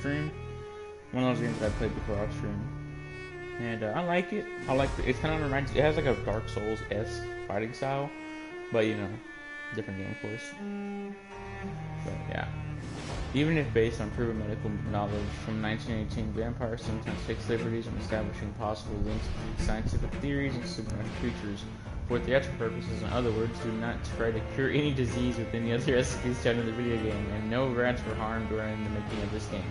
stream. One of those games that I played before off stream. And I like it. It kind of reminds, it has like a Dark Souls-esque fighting style. But, you know, different game, of course. But, yeah. Even if based on proven medical knowledge from 1918, vampires sometimes take liberties in establishing possible links between scientific theories and supernatural creatures for theatrical purposes. In other words, do not try to cure any disease with any other recipes shown in the video game, and no rats were harmed during the making of this game.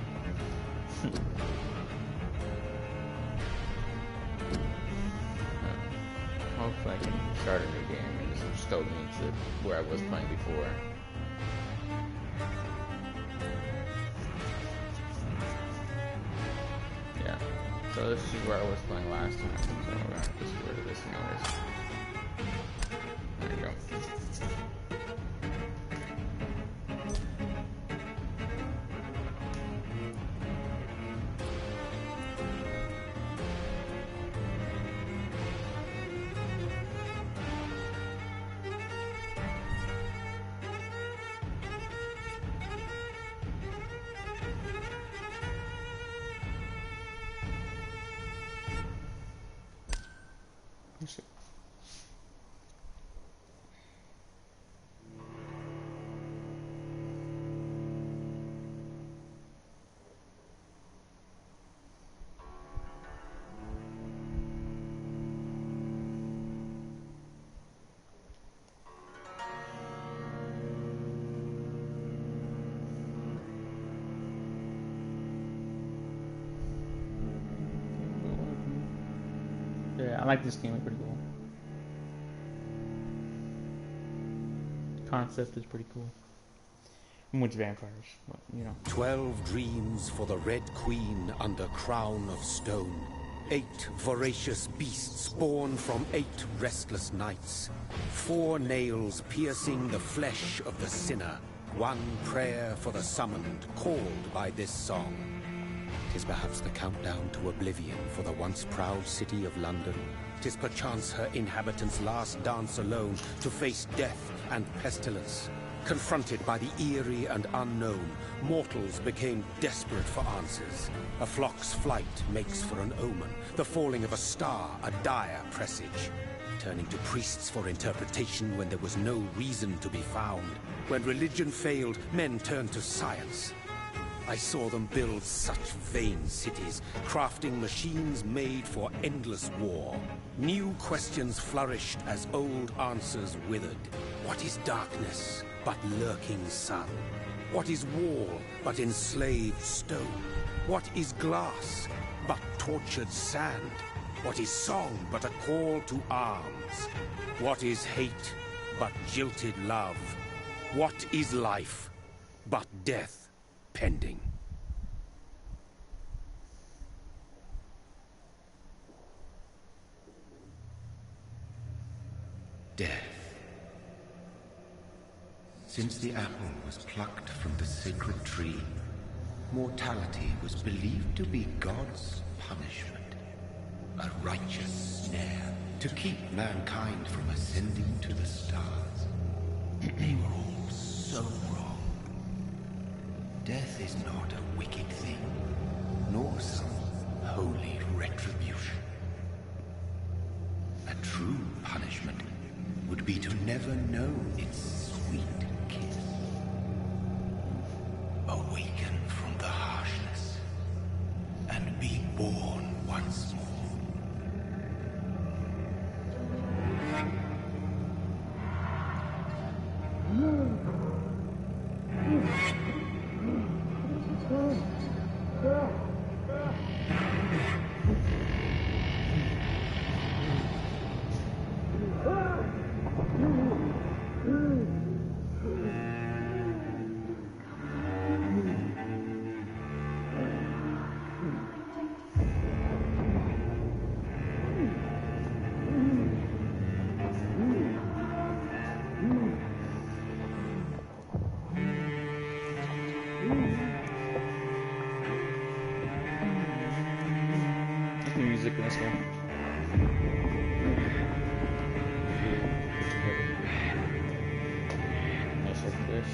Hopefully I can start a new game and just stoke me to where I was playing before. Yeah, so this is where I was playing last time, so we're gonna just get rid of this noise. There you go. Yeah, I like this game, it's pretty cool. Concept is pretty cool. And with vampires, but, you know. 12 dreams for the Red Queen under crown of stone. 8 voracious beasts born from 8 restless nights. 4 nails piercing the flesh of the sinner. 1 prayer for the summoned, called by this song. 'Tis perhaps the countdown to oblivion for the once proud city of London. 'Tis perchance her inhabitants' last dance alone to face death and pestilence. Confronted by the eerie and unknown, mortals became desperate for answers. A flock's flight makes for an omen, the falling of a star a dire presage. Turning to priests for interpretation when there was no reason to be found. When religion failed, men turned to science. I saw them build such vain cities, crafting machines made for endless war. New questions flourished as old answers withered. What is darkness but lurking sun? What is wall but enslaved stone? What is glass but tortured sand? What is song but a call to arms? What is hate but jilted love? What is life but death pending? Death. Since the apple was plucked from the sacred tree, mortality was believed to be God's punishment. A righteous snare to keep mankind from ascending to the stars. They were all so wrong. Death is not a wicked thing, nor some holy retribution. A true punishment would be to never know its sweet kiss. Awaken from the harshness and be born once more. Music in this one. Nice like this.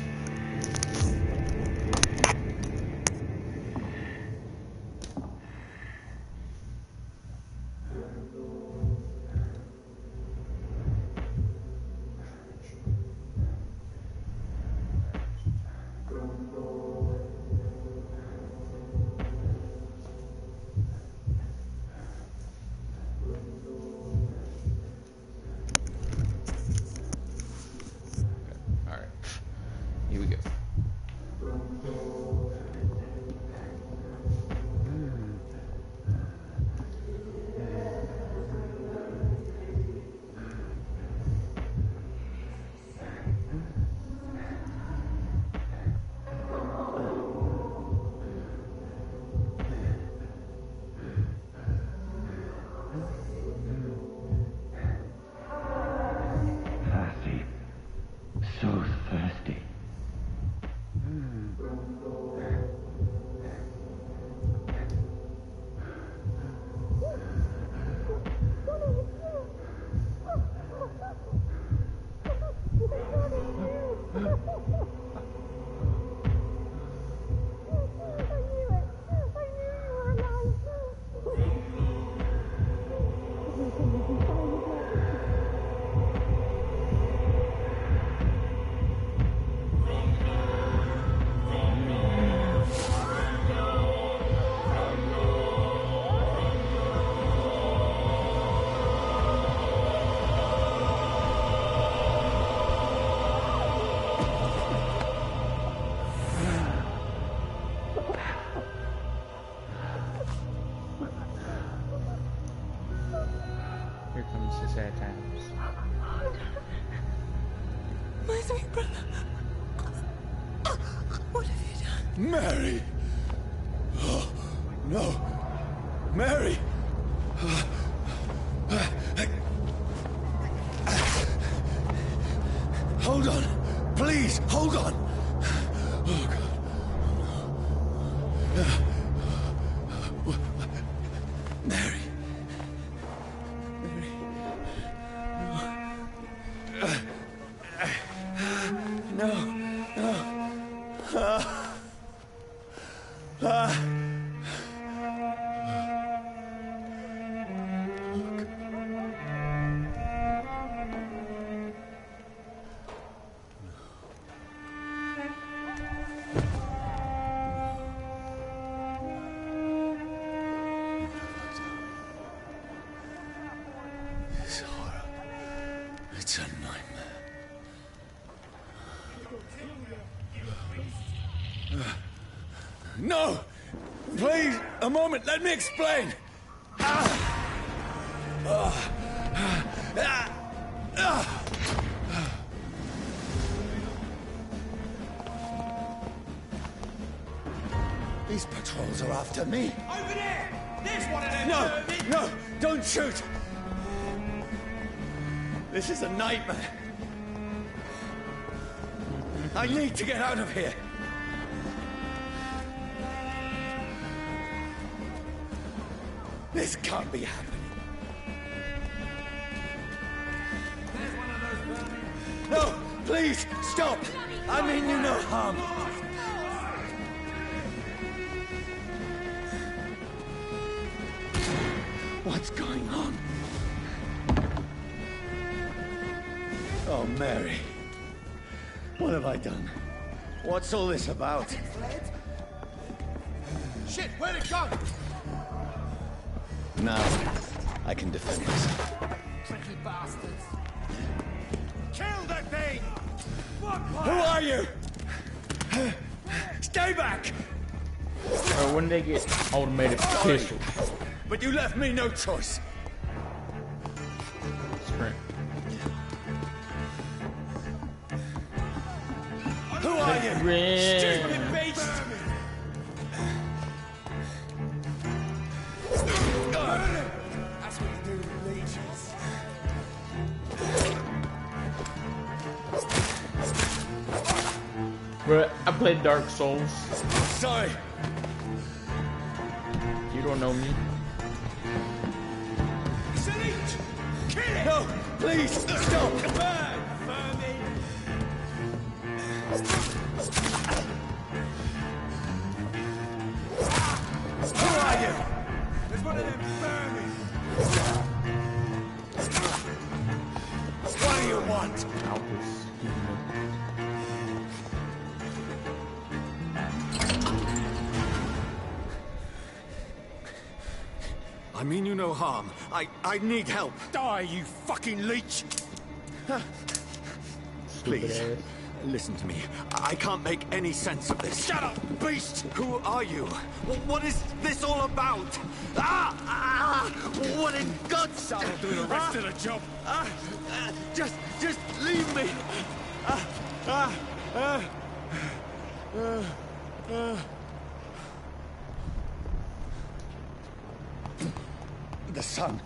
Mary! Oh, no! Mary! Hold on! Please, hold on! Oh, God. Mary. Mary. No. No. This horror. It's a nightmare. No! Please, a moment, let me explain! These patrols are after me. Over there! There's one of them! No! No! Don't shoot! This is a nightmare. I need to get out of here. This can't be happening. There's one of those vermin! No! Please! Stop! I mean you no harm. What's going on? Oh, Mary. What have I done? What's all this about? Shit, where'd it go? Now, I can defend myself. Tricky bastards! Kill that thing! Who are you? Stay back! Or when they get automated pistols. But you left me no choice. Sprint. Who are you? Stupid beast! That's what you do with leeches. Bro, I played Dark Souls. Sorry. You don't know me. It's a leech! Kill it! No, please, stop! Burn, vermin! Who are you? There's one of them vermin! What do you want? Alphas. I mean you no harm. I need help. Die, you fucking leech! Please, listen to me. I can't make any sense of this. Shut up, beast! Who are you? What is this all about? What in God's name? I'll do the rest of the job. Just leave me. The sun.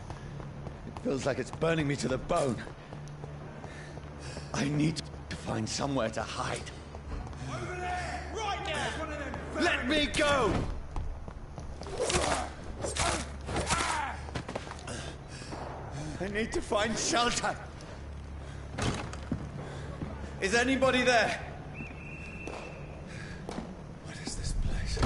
It feels like it's burning me to the bone. I need to find somewhere to hide. Over there! Right now! There's one of them vermin! Let me go! I need to find shelter. Is anybody there? What is this place?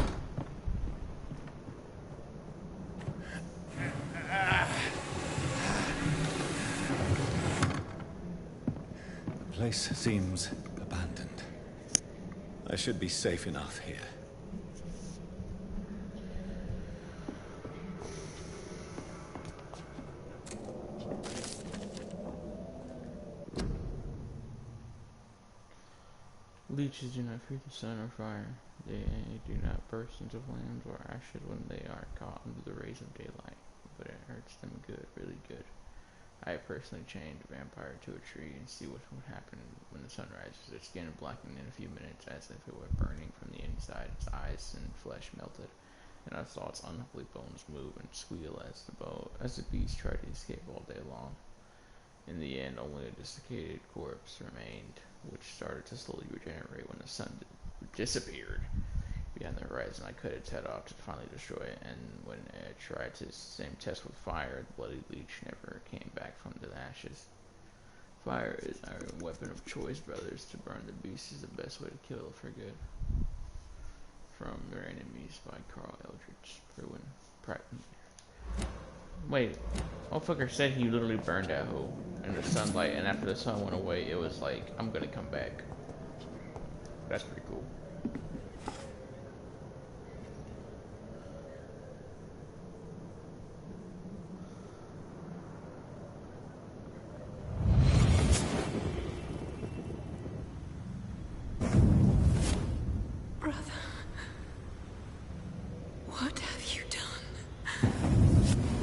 The place seems abandoned. I should be safe enough here. Leeches do not fear the sun or fire. They do not burst into flames or ashes when they are caught under the rays of daylight. But it hurts them good, really good. I personally chained a vampire to a tree and see what would happen when the sun rises. Their skin blackened in a few minutes as if it were burning from the inside. Its eyes and flesh melted, and I saw its unholy bones move and squeal as the beast tried to escape all day long. In the end, only a desiccated corpse remained, which started to slowly regenerate when the sun disappeared behind the horizon. I cut its head off to finally destroy it, and when I tried the same test with fire, the bloody leech never came back from the ashes. Fire is our weapon of choice, brothers. To burn the beast is the best way to kill for good. From Your Enemies by Carl Eldridge. Wait, motherfucker said he literally burned that hoe in the sunlight, and after the sun went away, it was like, I'm gonna come back. That's pretty cool.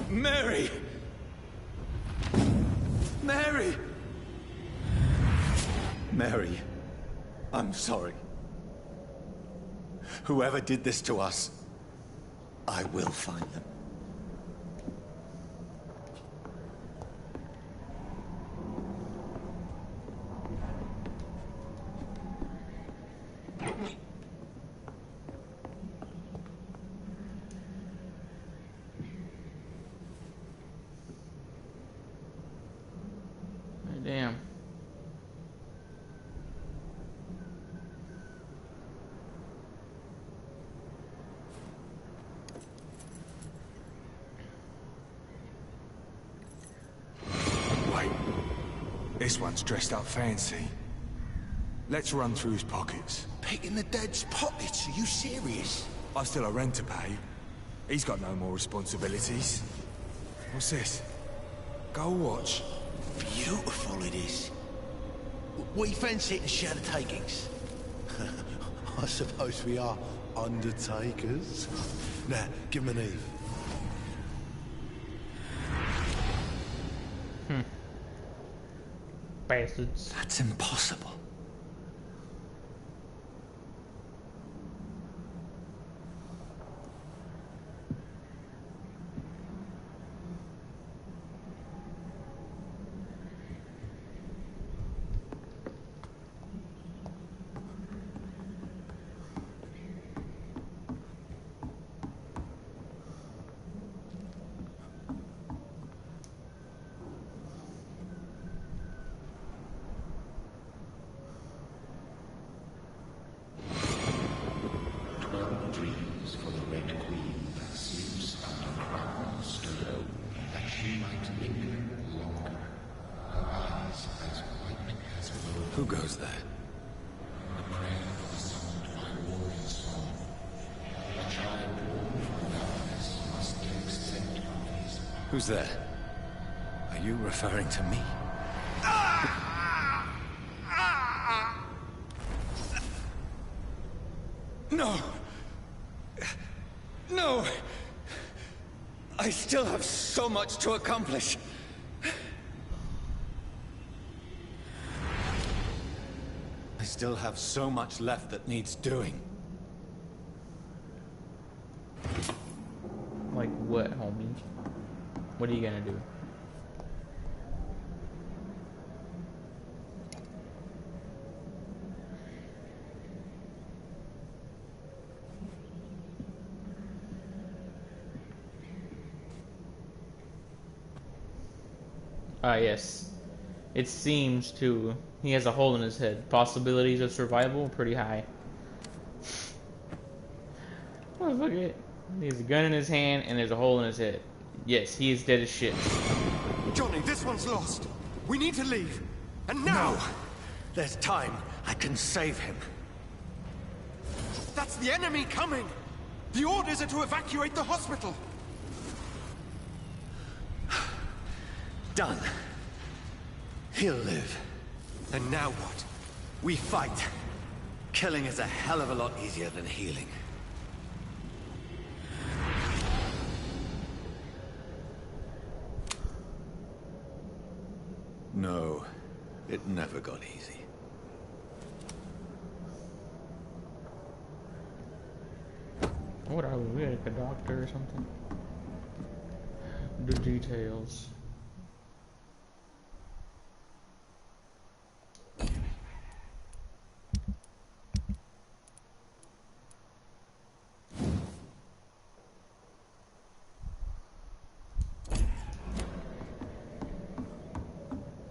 Mary! Mary! Mary, I'm sorry. Whoever did this to us, I will find them. Damn. Wait. This one's dressed up fancy. Let's run through his pockets. Picking the dead's pockets? Are you serious? I've still a rent to pay. He's got no more responsibilities. What's this? Gold watch. Beautiful it is. We fancy it and share the takings. I suppose we are undertakers. Now, give him an Eve. Bastards. That's impossible. Dreams for the Red Queen that sleeps under crown of stone, that she might linger longer. Her eyes as white as wool. Who goes there? The prayer of the summoned by warrior's song. A child born from darkness must take scent of his. Who's there? Are you referring to me? No! No! I still have so much to accomplish. I still have so much left that needs doing. Like what, homie? What are you gonna do? Yes. It seems to. He has a hole in his head. Possibilities of survival pretty high. Motherfucker. He has a gun in his hand and there's a hole in his head. Yes, he is dead as shit. Johnny, this one's lost. We need to leave. And now! No! There's time. I can save him. That's the enemy coming! The orders are to evacuate the hospital! Done. He'll live. And now what? We fight. Killing is a hell of a lot easier than healing. No, it never got easy. What are we? Like a doctor or something? The details.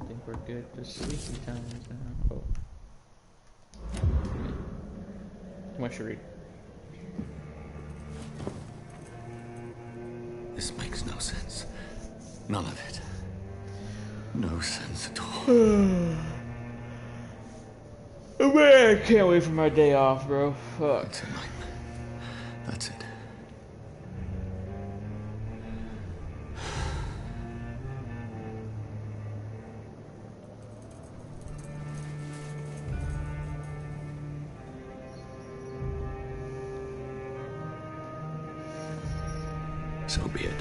I think we're good for sleepy times now. Oh. Too much to read. This makes no sense. None of it. No sense at all. Man, I can't wait for my day off, bro. Fuck. It's a nightmare. That's it. So be it.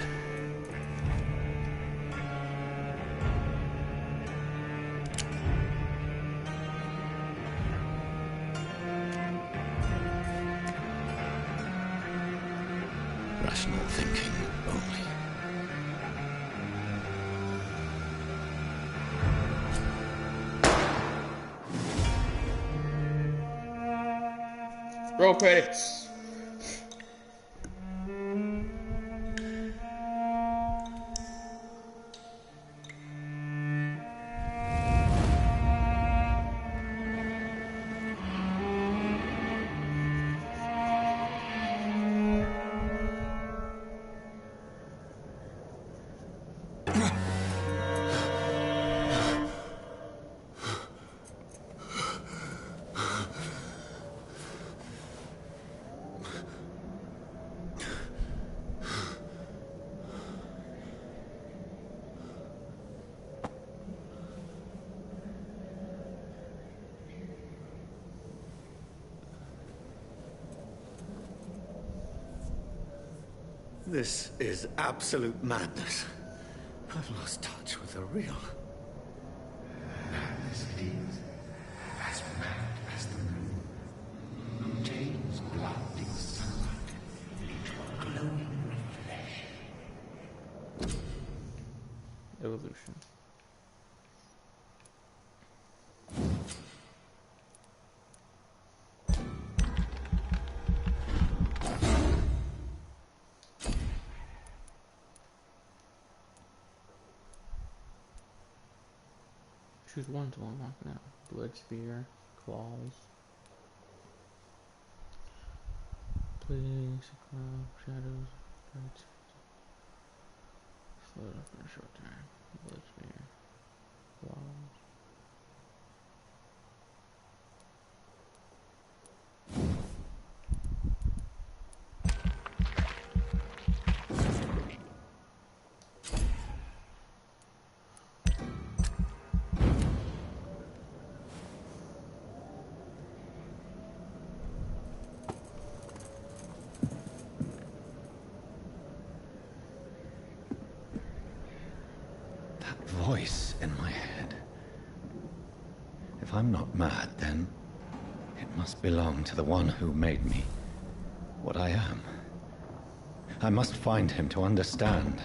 Rational thinking only. Roll credits. This is absolute madness. I've lost touch with the real. Madness it is, as mad as the moon, who takes blood in sunlight into a glowing flesh. Evolution. Choose one to unlock now. Blood spear, claws. Please, cloud, shadows, birds. Slow it up in a short time. Blood spear, claws. Voice in my head. If I'm not mad, then it must belong to the one who made me what I am. I must find him to understand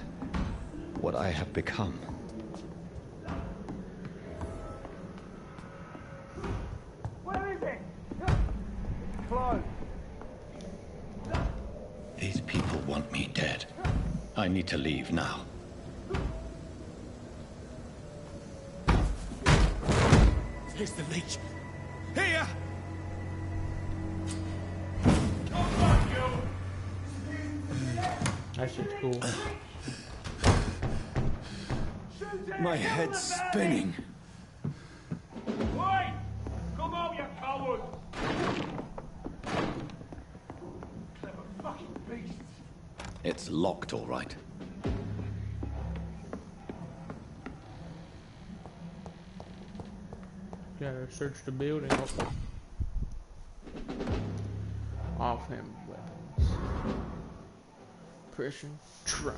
what I have become. Where is it? Close. These people want me dead. I need to leave now. Here's the leech. Here! That shit's cool. My head's spinning. Wait! Come out, you coward! Clever fucking beasts. It's locked, all right. Gotta search the building. Offhand weapons. Pressure. Trap.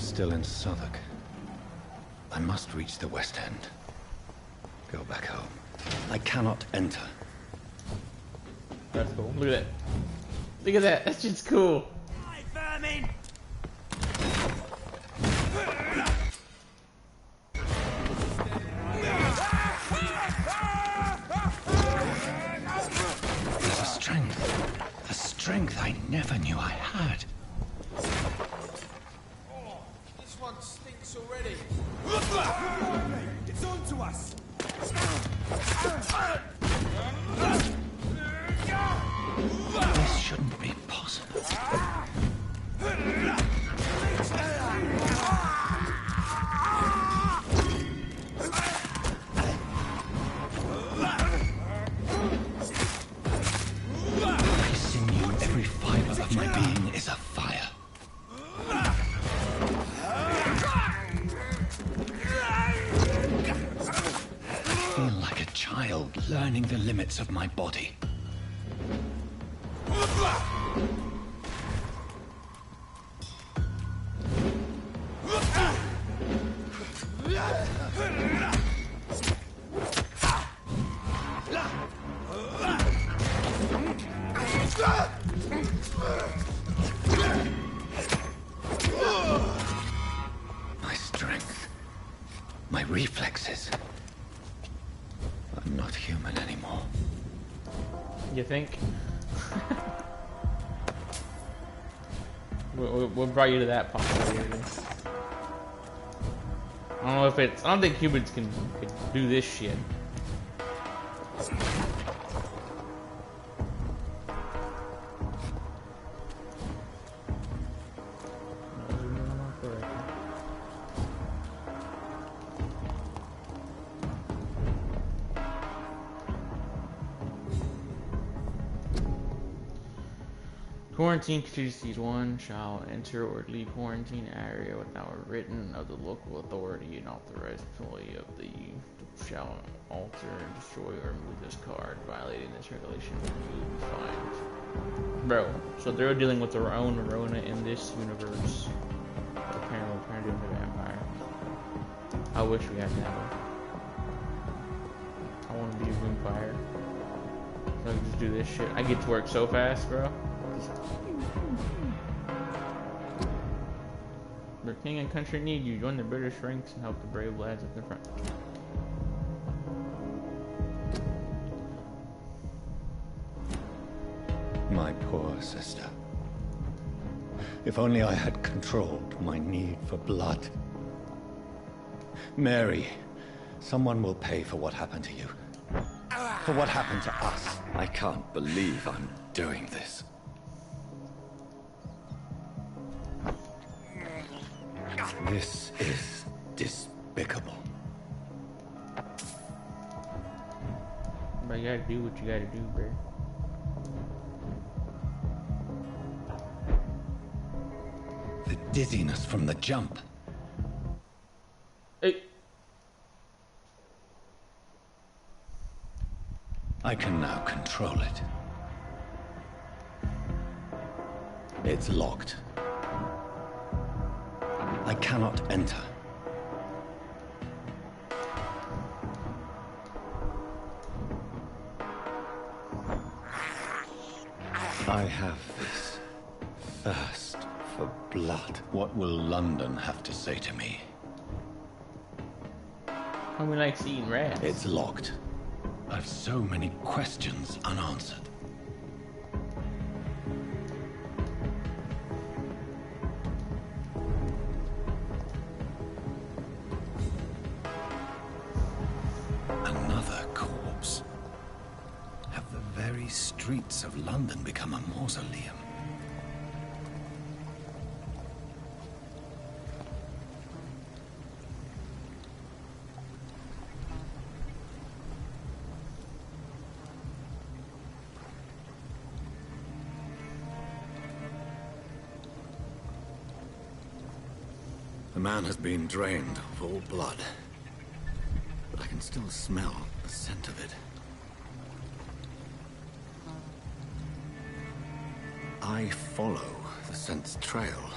still in Southwark. I must reach the West End. Go back home. I cannot enter. That's cool. Look at that. Look at that. That's just cool. Hi, vermin! There's a strength I never knew I had. Oh, this one stinks already. It's on to us. This shouldn't be possible. Every sinew, every fiber of my being is afire. I feel like a child learning the limits of my body. My strength, my reflexes. I'm not human anymore. You think? What brought you to that possibility? I don't know if it's. I don't think humans can do this shit. Quarantine contingencies. One shall enter or leave quarantine area without written of the local authority. An authorized employee of the shall alter, destroy, or remove this card. Violating this regulation will be fined. Bro, so they're dealing with their own Rona in this universe. But apparently we're trying to do the vampire. I wish we had that one. I want to be a vampire. So I can just do this shit. I get to work so fast, bro. Their king and country need you. Join the British ranks and help the brave lads at the front. My poor sister. If only I had controlled my need for blood. Mary, someone will pay for what happened to you. For what happened to us. I can't believe I'm doing this. This is despicable. But you gotta do what you gotta do, bro. The dizziness from the jump. Hey. I can now control it. It's locked. I cannot enter. I have this thirst for blood. What will London have to say to me? How many likes eating rats? It's locked. I've so many questions unanswered. Another corpse. Have the very streets of London become a mausoleum? The man has been drained of all blood, but I can still smell the scent of it. I follow the scent's trail.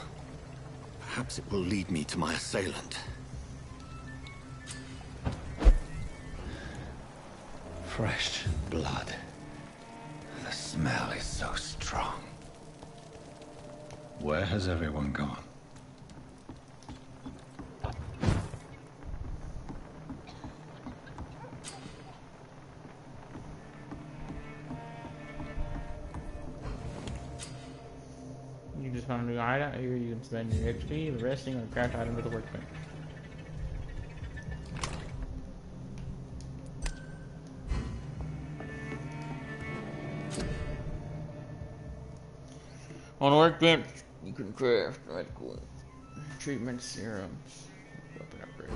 Perhaps it will lead me to my assailant. Fresh blood. The smell is so strong. Where has everyone gone? You just found a new item. Here you can spend your XP, resting, or craft item with the workbench. On the workbench, you can craft medical treatment serums, weapon upgrades.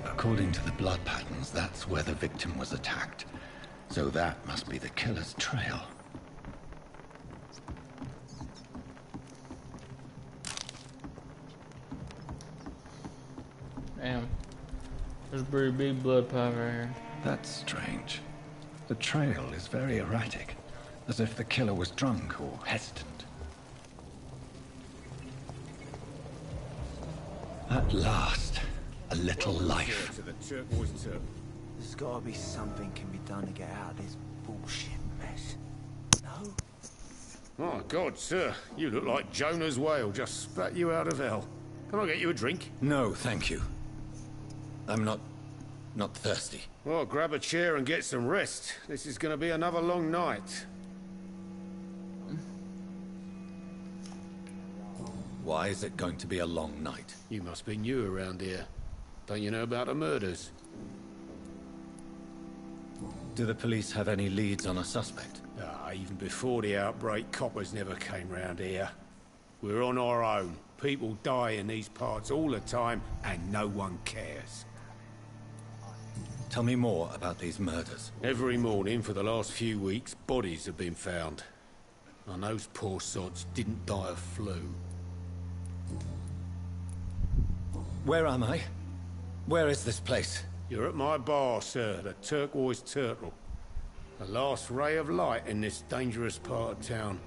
According to the blood patterns, that's where the victim was attacked. So that must be the killer's trail. Damn. There's a pretty big blood pot right here. That's strange. The trail is very erratic, as if the killer was drunk or hesitant. At last, a little life. There's gotta be something can be done to get out of this bullshit mess. No? My God, sir, you look like Jonah's whale just spat you out of hell. Can I get you a drink? No, thank you. I'm not thirsty. Well, grab a chair and get some rest. This is going to be another long night. Why is it going to be a long night? You must be new around here. Don't you know about the murders? Do the police have any leads on a suspect? Even before the outbreak, coppers never came round here. We're on our own. People die in these parts all the time, and no one cares. Tell me more about these murders. Every morning for the last few weeks, bodies have been found. And those poor sods didn't die of flu. Where am I? Where is this place? You're at my bar, sir, the Turquoise Turtle. The last ray of light in this dangerous part of town.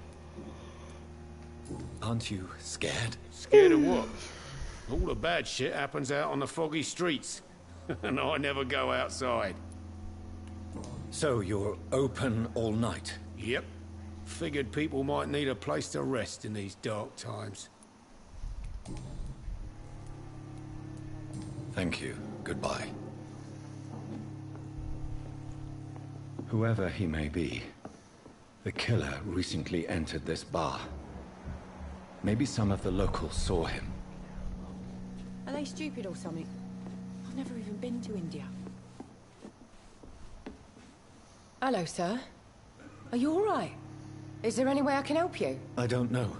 Aren't you scared? Scared of what? All the bad shit happens out on the foggy streets. And I never go outside. So you're open all night? Yep. Figured people might need a place to rest in these dark times. Thank you. Goodbye. Whoever he may be, the killer recently entered this bar. Maybe some of the locals saw him. Are they stupid or something? I've never even been to India. Hello, sir. Are you all right? Is there any way I can help you? I don't know.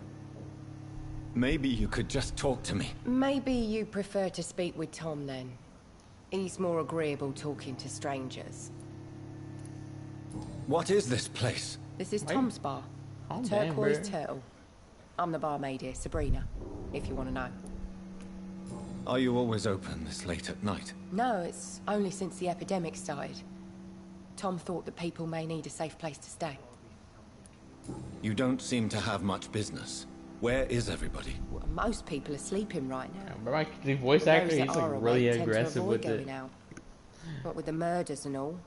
Maybe you could just talk to me. Maybe you prefer to speak with Tom, then. He's more agreeable talking to strangers. What is this place? This is Tom's bar. Calm Turquoise down, bro. Turtle. I'm the barmaid here, Sabrina, if you want to know. Are you always open this late at night? No, it's only since the epidemic started. Tom thought that people may need a safe place to stay. You don't seem to have much business. Where is everybody? Well, most people are sleeping right now. But like the voice But actor, those he's that like are really awake tend to aggressive avoid with it. going out. What with the murders and all.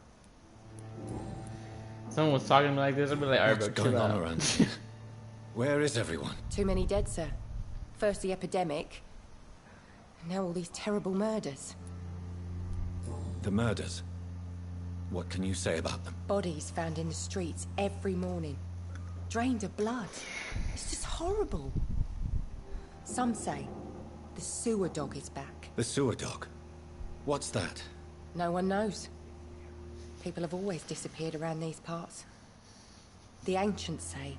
Someone was talking to me like this, I'd be like, alright, What's bro, going chill on out. around here? Where is everyone? Too many dead, sir. First the epidemic. Now all these terrible murders. The murders? What can you say about them? Bodies found in the streets every morning. Drained of blood. It's just horrible. Some say the sewer dog is back. The sewer dog? What's that? No one knows. People have always disappeared around these parts. The ancients say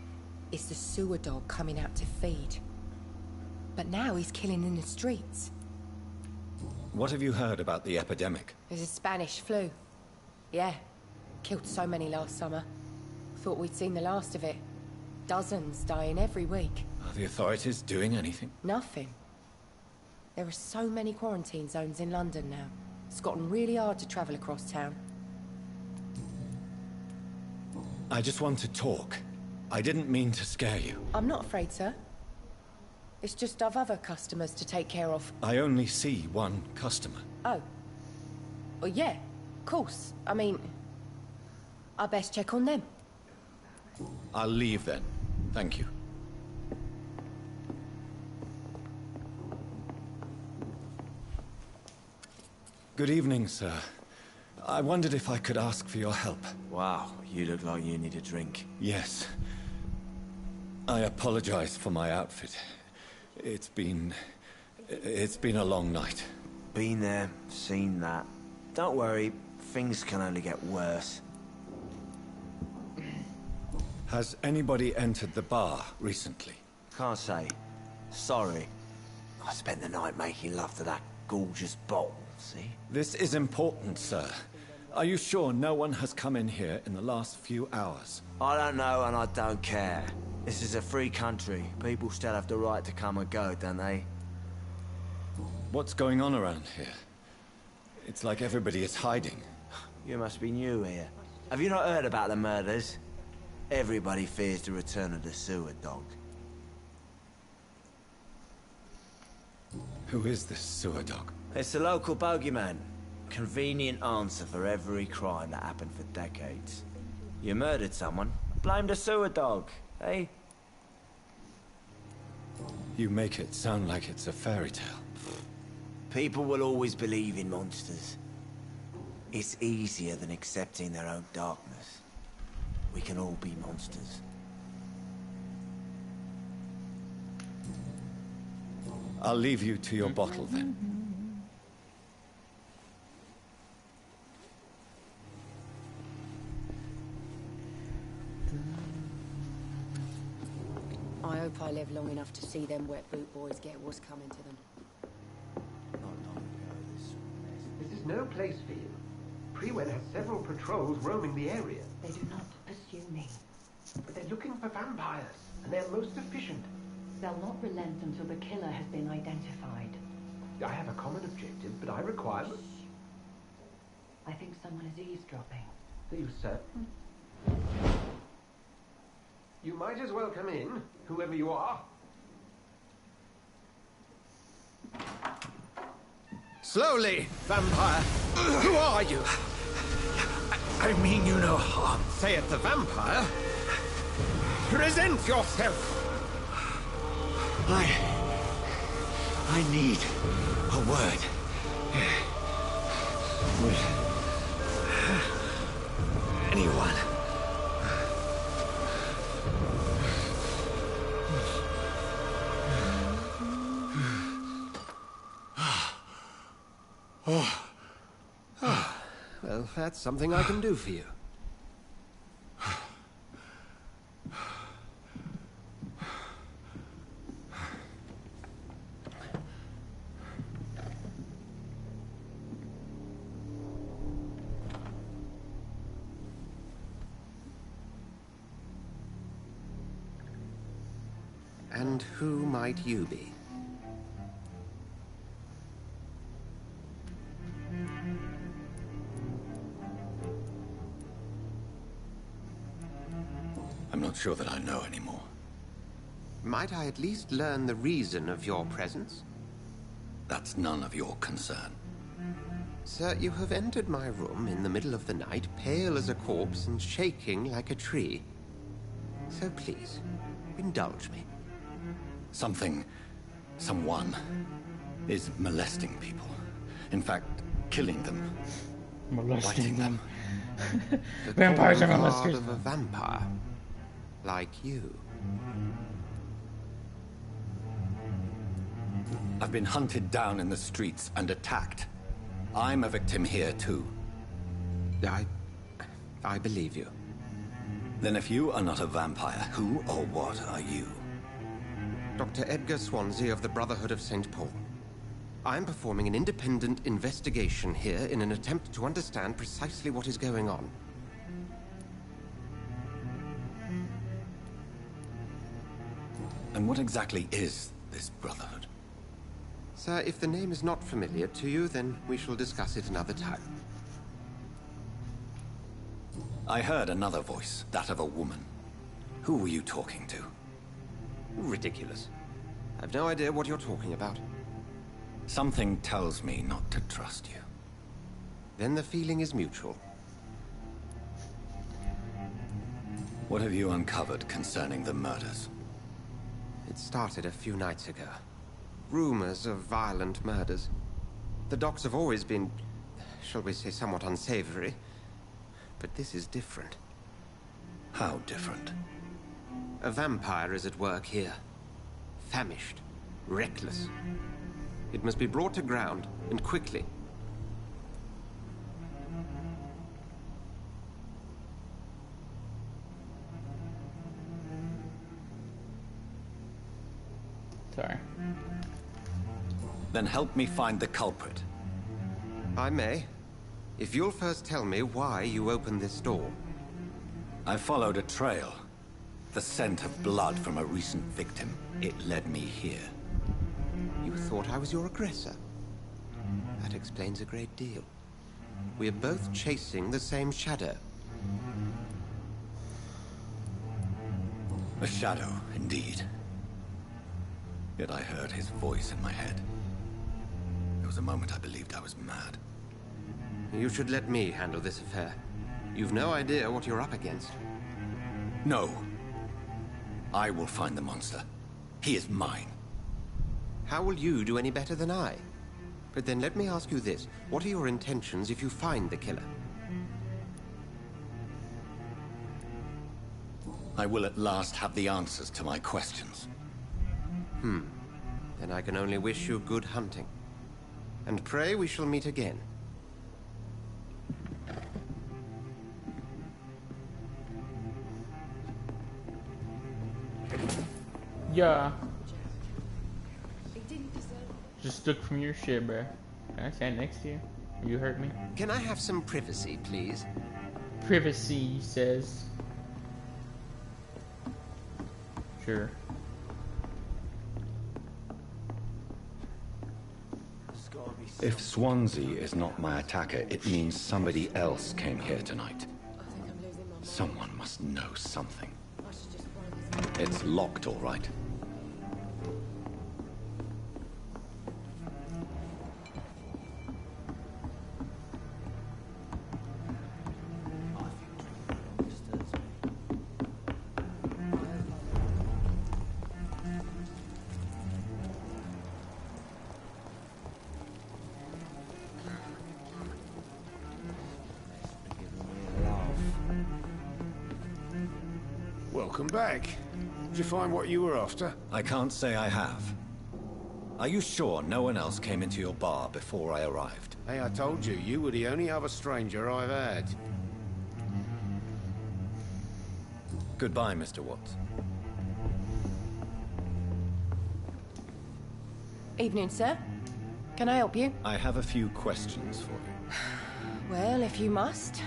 it's the sewer dog coming out to feed. But now he's killing in the streets. What have you heard about the epidemic? There's a Spanish flu. Yeah. Killed so many last summer. Thought we'd seen the last of it. Dozens dying every week. Are the authorities doing anything? Nothing. There are so many quarantine zones in London now. It's gotten really hard to travel across town. I just want to talk. I didn't mean to scare you. I'm not afraid, sir. It's just I've other customers to take care of. I only see one customer. Oh. Well, yeah, of course. I mean, I best check on them. I'll leave then. Thank you. Good evening, sir. I wondered if I could ask for your help. Wow, you look like you need a drink. Yes. I apologize for my outfit. It's been a long night. Been there, seen that. Don't worry, things can only get worse. Has anybody entered the bar recently? Can't say. Sorry. I spent the night making love to that gorgeous bottle, see? This is important, sir. Are you sure no one has come in here in the last few hours? I don't know and I don't care. This is a free country. People still have the right to come and go, don't they? What's going on around here? It's like everybody is hiding. You must be new here. Have you not heard about the murders? Everybody fears the return of the sewer dog. Who is this sewer dog? It's the local bogeyman. Convenient answer for every crime that happened for decades. You murdered someone, blame the sewer dog, eh? You make it sound like it's a fairy tale. People will always believe in monsters. It's easier than accepting their own darkness. We can all be monsters. I'll leave you to your bottle then. I hope I live long enough to see them wet boot boys get what's coming to them. This is no place for you. Prewen has several patrols roaming the area. They do not pursue me. But they're looking for vampires, and they're most efficient. They'll not relent until the killer has been identified. I have a common objective, but I require... I think someone is eavesdropping. Are you certain? You might as well come in, whoever you are. Slowly, vampire! Who are you? I mean you no harm. Saith the vampire. Present yourself! I need a word. With anyone. Well, that's something I can do for you. And who might you be? I'm not sure that I know anymore. Might I at least learn the reason of your presence? That's none of your concern. Sir, you have entered my room in the middle of the night, pale as a corpse and shaking like a tree. So please, indulge me. Someone is molesting people. In fact, killing them. Molesting them. The Vampires are calling card molesters. of a vampire. Like you. I've been hunted down in the streets and attacked. I'm a victim here, too. I believe you. Then if you are not a vampire, who or what are you? Dr. Edgar Swansea of the Brotherhood of St. Paul. I am performing an independent investigation here in an attempt to understand precisely what is going on. And what exactly is this Brotherhood? Sir, if the name is not familiar to you, then we shall discuss it another time. I heard another voice, that of a woman. Who were you talking to? Ridiculous. I've no idea what you're talking about. Something tells me not to trust you. Then the feeling is mutual. What have you uncovered concerning the murders? It started a few nights ago. Rumors of violent murders. The docks have always been, shall we say, somewhat unsavory. But this is different. How different? A vampire is at work here. Famished. Reckless. It must be brought to ground, and quickly. Sorry. Then help me find the culprit. I may. If you'll first tell me why you opened this door. I followed a trail. The scent of blood from a recent victim. It led me here. You thought I was your aggressor. That explains a great deal. We are both chasing the same shadow. A shadow, indeed. Yet I heard his voice in my head. There was a moment I believed I was mad. You should let me handle this affair. You've no idea what you're up against. No. I will find the monster. He is mine. How will you do any better than I? But then let me ask you this. What are your intentions if you find the killer? I will at last have the answers to my questions. Then I can only wish you good hunting. And pray we shall meet again. Yeah. Just took from your shit, bruh. Can I stand next to you? You hurt me? Can I have some privacy, please? Privacy, he says. Sure. If Swansea is not my attacker, it means somebody else came here tonight. Someone must know something. It's locked, all right. Welcome back. Did you find what you were after? I can't say I have. Are you sure no one else came into your bar before I arrived? Hey, I told you, you were the only other stranger I've had. Goodbye, Mr. Watts. Evening, sir. Can I help you? I have a few questions for you. Well, if you must.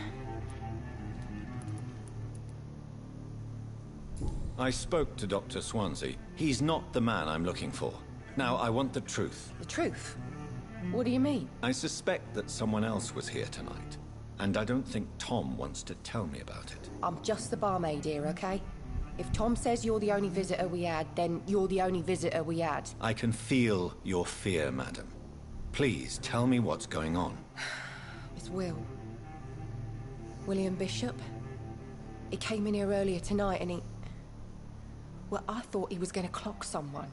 I spoke to Dr. Swansea. He's not the man I'm looking for. Now, I want the truth. The truth? What do you mean? I suspect that someone else was here tonight. And I don't think Tom wants to tell me about it. I'm just the barmaid here, okay? If Tom says you're the only visitor we had, then you're the only visitor we had. I can feel your fear, madam. Please, tell me what's going on. It's Will. William Bishop. He came in here earlier tonight and he... Well, I thought he was going to clock someone.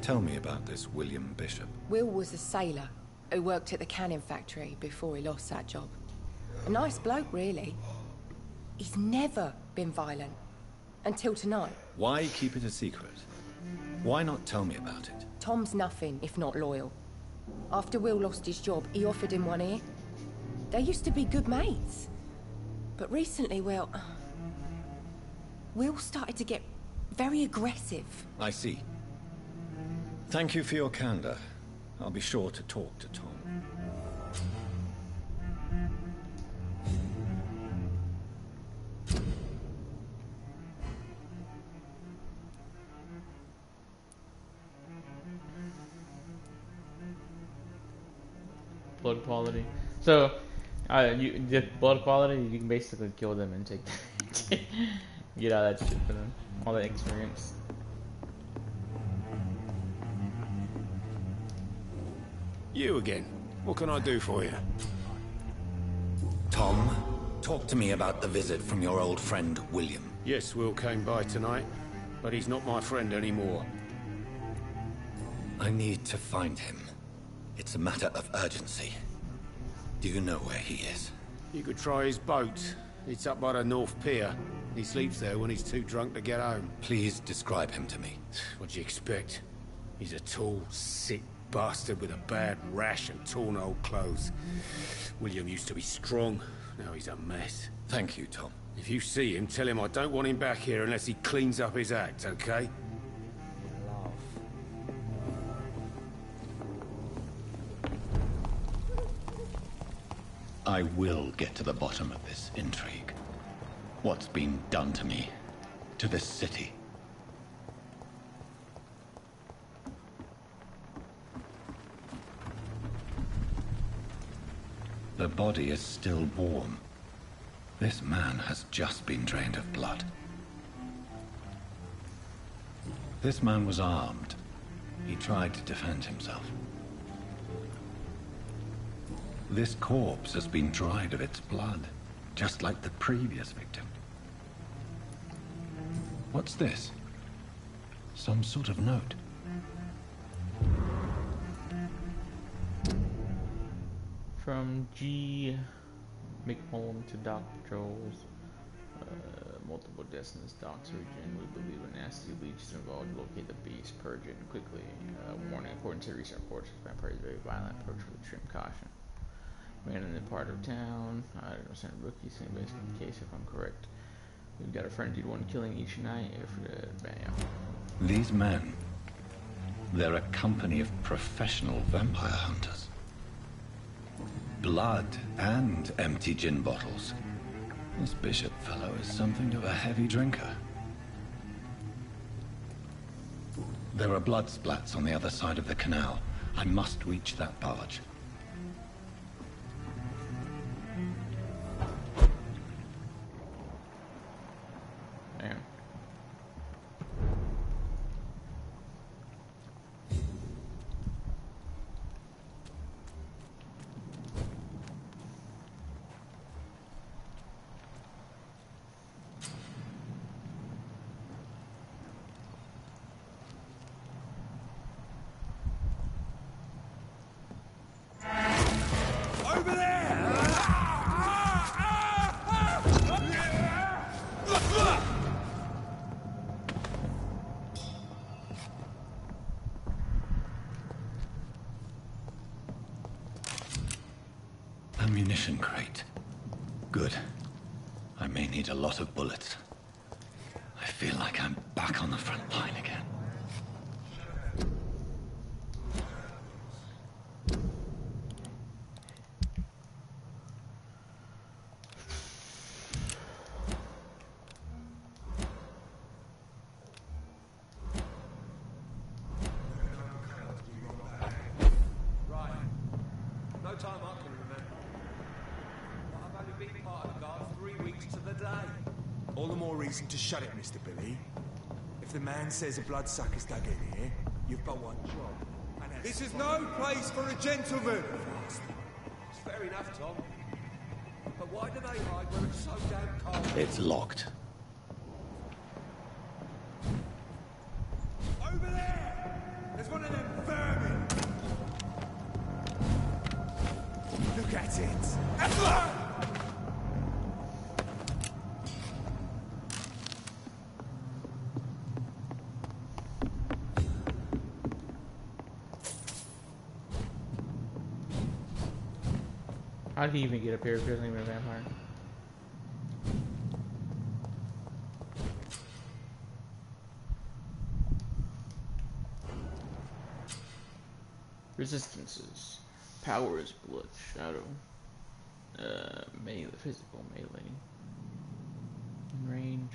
Tell me about this William Bishop. Will was a sailor who worked at the cannon factory before he lost that job. A nice bloke, really. He's never been violent. Until tonight. Why keep it a secret? Why not tell me about it? Tom's nothing if not loyal. After Will lost his job, he offered him one ear. They used to be good mates. But recently, well... Will started to get very aggressive. I see. Thank you for your candor. I'll be sure to talk to Tom. Blood quality. So, the blood quality, you can basically kill them and take get all that shit for them, all that experience. You again. What can I do for you? Tom, talk to me about the visit from your old friend, William. Yes, Will came by tonight, but he's not my friend anymore. I need to find him. It's a matter of urgency. Do you know where he is? You could try his boat. It's up by the North Pier. He sleeps there when he's too drunk to get home. Please describe him to me. What do you expect? He's a tall, sick bastard with a bad rash and torn old clothes. William used to be strong. Now he's a mess. Thank you, Tom. If you see him, tell him I don't want him back here unless he cleans up his act, okay? I will get to the bottom of this intrigue. What's been done to me, to this city. The body is still warm. This man has just been drained of blood. This man was armed. He tried to defend himself. This corpse has been dried of its blood, just like the previous victim. What's this? Some sort of note. From G. McMullen to Doc Patrols. Multiple destinies docks region. We believe a nasty leech is involved. Locate the beast, purge it quickly. Warning, according to recent reports, Vampyr is very violent. Approach with extreme caution. Man in the part of town. I don't know, rookie, same basic case if I'm correct. We've got a frenzied one killing each night. Bam. These men, they're a company of professional vampire hunters. Blood and empty gin bottles. This Bishop fellow is something of a heavy drinker. There are blood splats on the other side of the canal. I must reach that barge. Ammunition crate. Good. I may need a lot of bullets. I feel like I'm back on the front line again. To shut it, Mr. Billy. If the man says a bloodsucker's dug in here, you've got one job. And this is no place for a gentleman! It's fair enough, Tom. But why do they hide when it's so damn cold? It's locked. Over there! There's one of them vermin! Look at it! How did he even get up here if he wasn't even a vampire? Resistances. Power is blood shadow. Melee, physical melee. Ranged.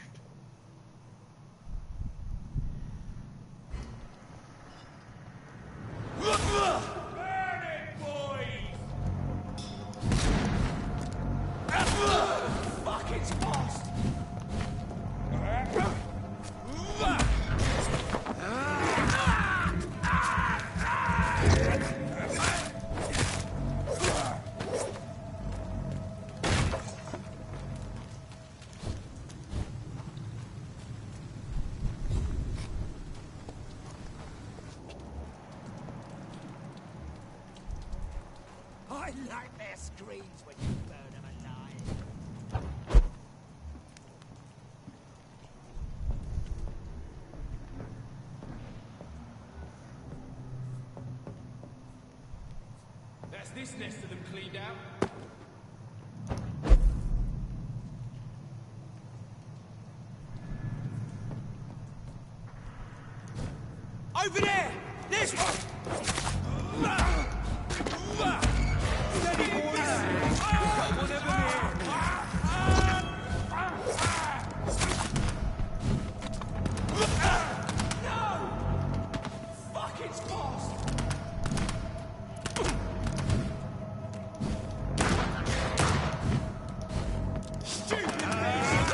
I like their screams when you burn them alive. That's this nest of them cleaned out. Over there! This one! Steady, boys! Got one of them here! No! Fuck, it's fast! Stupid beast!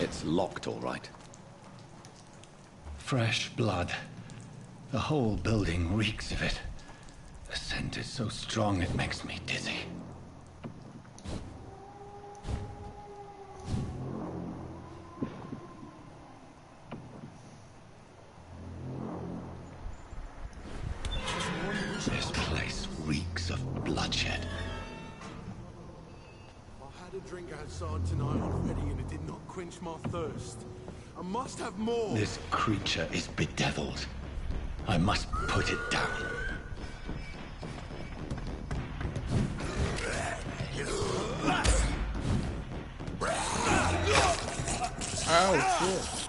It's locked, all right. Fresh blood. The whole building reeks of it. The scent is so strong it makes me dizzy. This place reeks of bloodshed. I had a drink outside tonight already and it did not quench my thirst. I must have more. This creature is bedeviled. I must put it down. Oh, shit.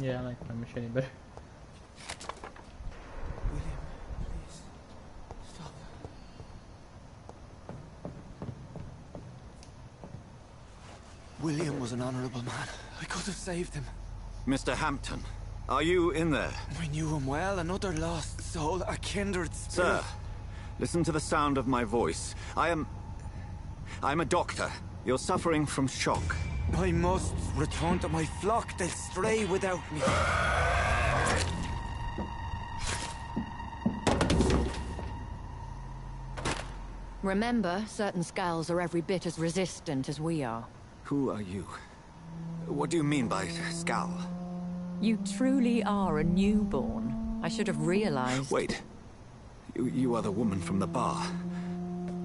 Yeah, I like my machine better. William, please. Stop. William was an honorable man. I could have saved him. Mr. Hampton, are you in there? I knew him well, another lost soul, a kindred spirit. Sir, listen to the sound of my voice. I'm a doctor. You're suffering from shock. I must return to my flock. They'll stray without me. Remember, certain skulls are every bit as resistant as we are. Who are you? What do you mean by Skal? You truly are a newborn. I should have realized. Wait. You are the woman from the bar.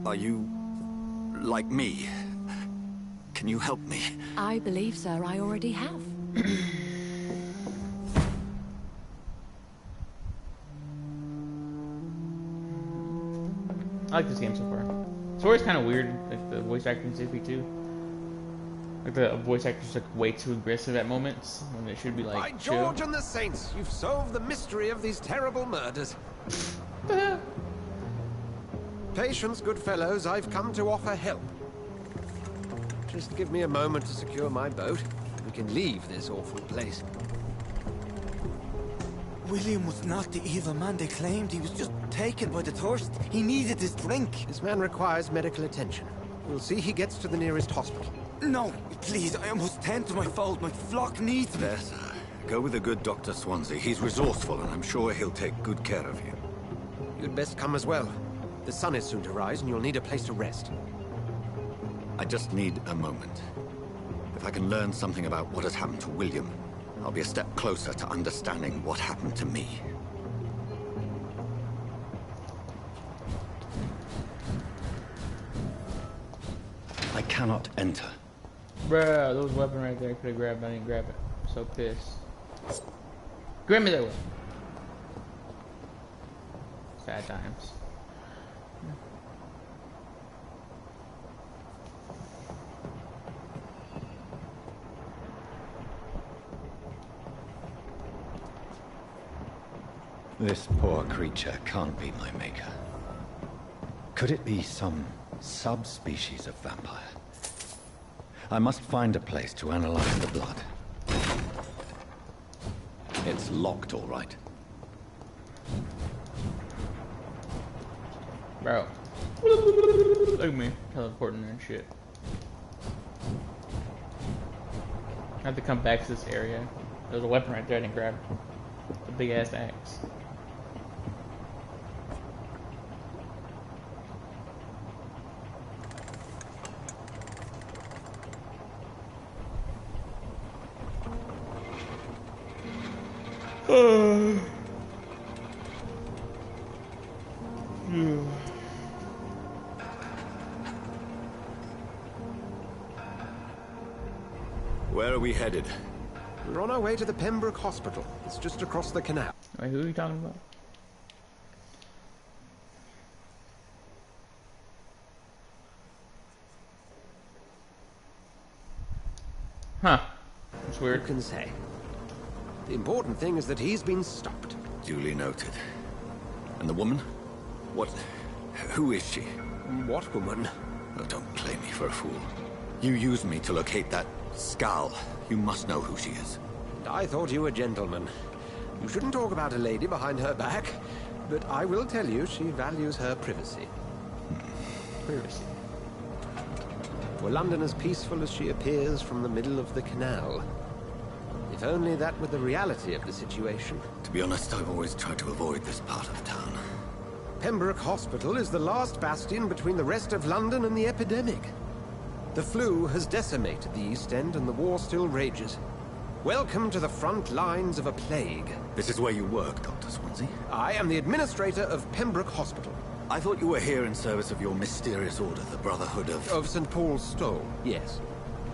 Are you... like me? Can you help me? I believe, sir, I already have. I like this game so far. Story's kind of weird, like the voice acting's iffy too. Like the voice actor's like way too aggressive at moments when it should be like By chill. George and the Saints, you've solved the mystery of these terrible murders. Patience, good fellows, I've come to offer help. Just give me a moment to secure my boat. We can leave this awful place. William was not the evil man they claimed. He was just taken by the thirst. He needed his drink. This man requires medical attention. We'll see he gets to the nearest hospital. No, please, I must tend to my fold. My flock needs me. There, sir. Go with the good Dr. Swansea. He's resourceful, and I'm sure he'll take good care of you. You'd best come as well. The sun is soon to rise, and you'll need a place to rest. I just need a moment. If I can learn something about what has happened to William, I'll be a step closer to understanding what happened to me. I cannot enter. Bruh, those weapon right there I could have grabbed, but I didn't grab it. I'm so pissed. Grab me that one. Sad times. This poor creature can't be my maker. Could it be some subspecies of vampire? I must find a place to analyze the blood. It's locked, all right. Bro. Look at me, teleporting and shit. I have to come back to this area. There's a weapon right there I didn't grab. A big ass axe. Where are we headed? We're on our way to the Pembroke Hospital. It's just across the canal. Wait, who are you talking about? Huh. It's weird. Who can say? The important thing is that he's been stopped. Duly noted. And the woman? What? Who is she? What woman? Oh, don't play me for a fool. You used me to locate that skull. You must know who she is. I thought you were a gentleman. You shouldn't talk about a lady behind her back, but I will tell you she values her privacy. Privacy. Were London as peaceful as she appears from the middle of the canal? If only that were the reality of the situation. To be honest, I've always tried to avoid this part of town. Pembroke Hospital is the last bastion between the rest of London and the epidemic. The flu has decimated the East End and the war still rages. Welcome to the front lines of a plague. This is where you work, Dr. Swansea? I am the administrator of Pembroke Hospital. I thought you were here in service of your mysterious order, the Brotherhood of... Of St. Paul's Stole, yes.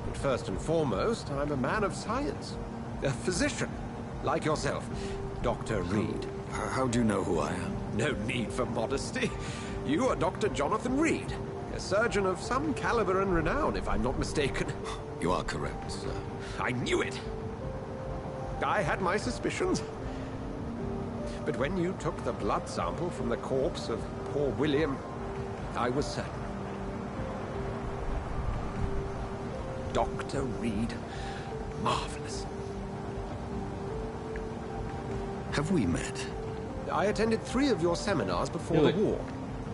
But first and foremost, I'm a man of science. A physician, like yourself, Dr. Reed. How do you know who I am? No need for modesty. You are Dr. Jonathan Reed, a surgeon of some caliber and renown, if I'm not mistaken. You are correct, sir. I knew it. I had my suspicions. But when you took the blood sample from the corpse of poor William, I was certain. Dr. Reed. Marvelous. Have we met? I attended 3 of your seminars before the war.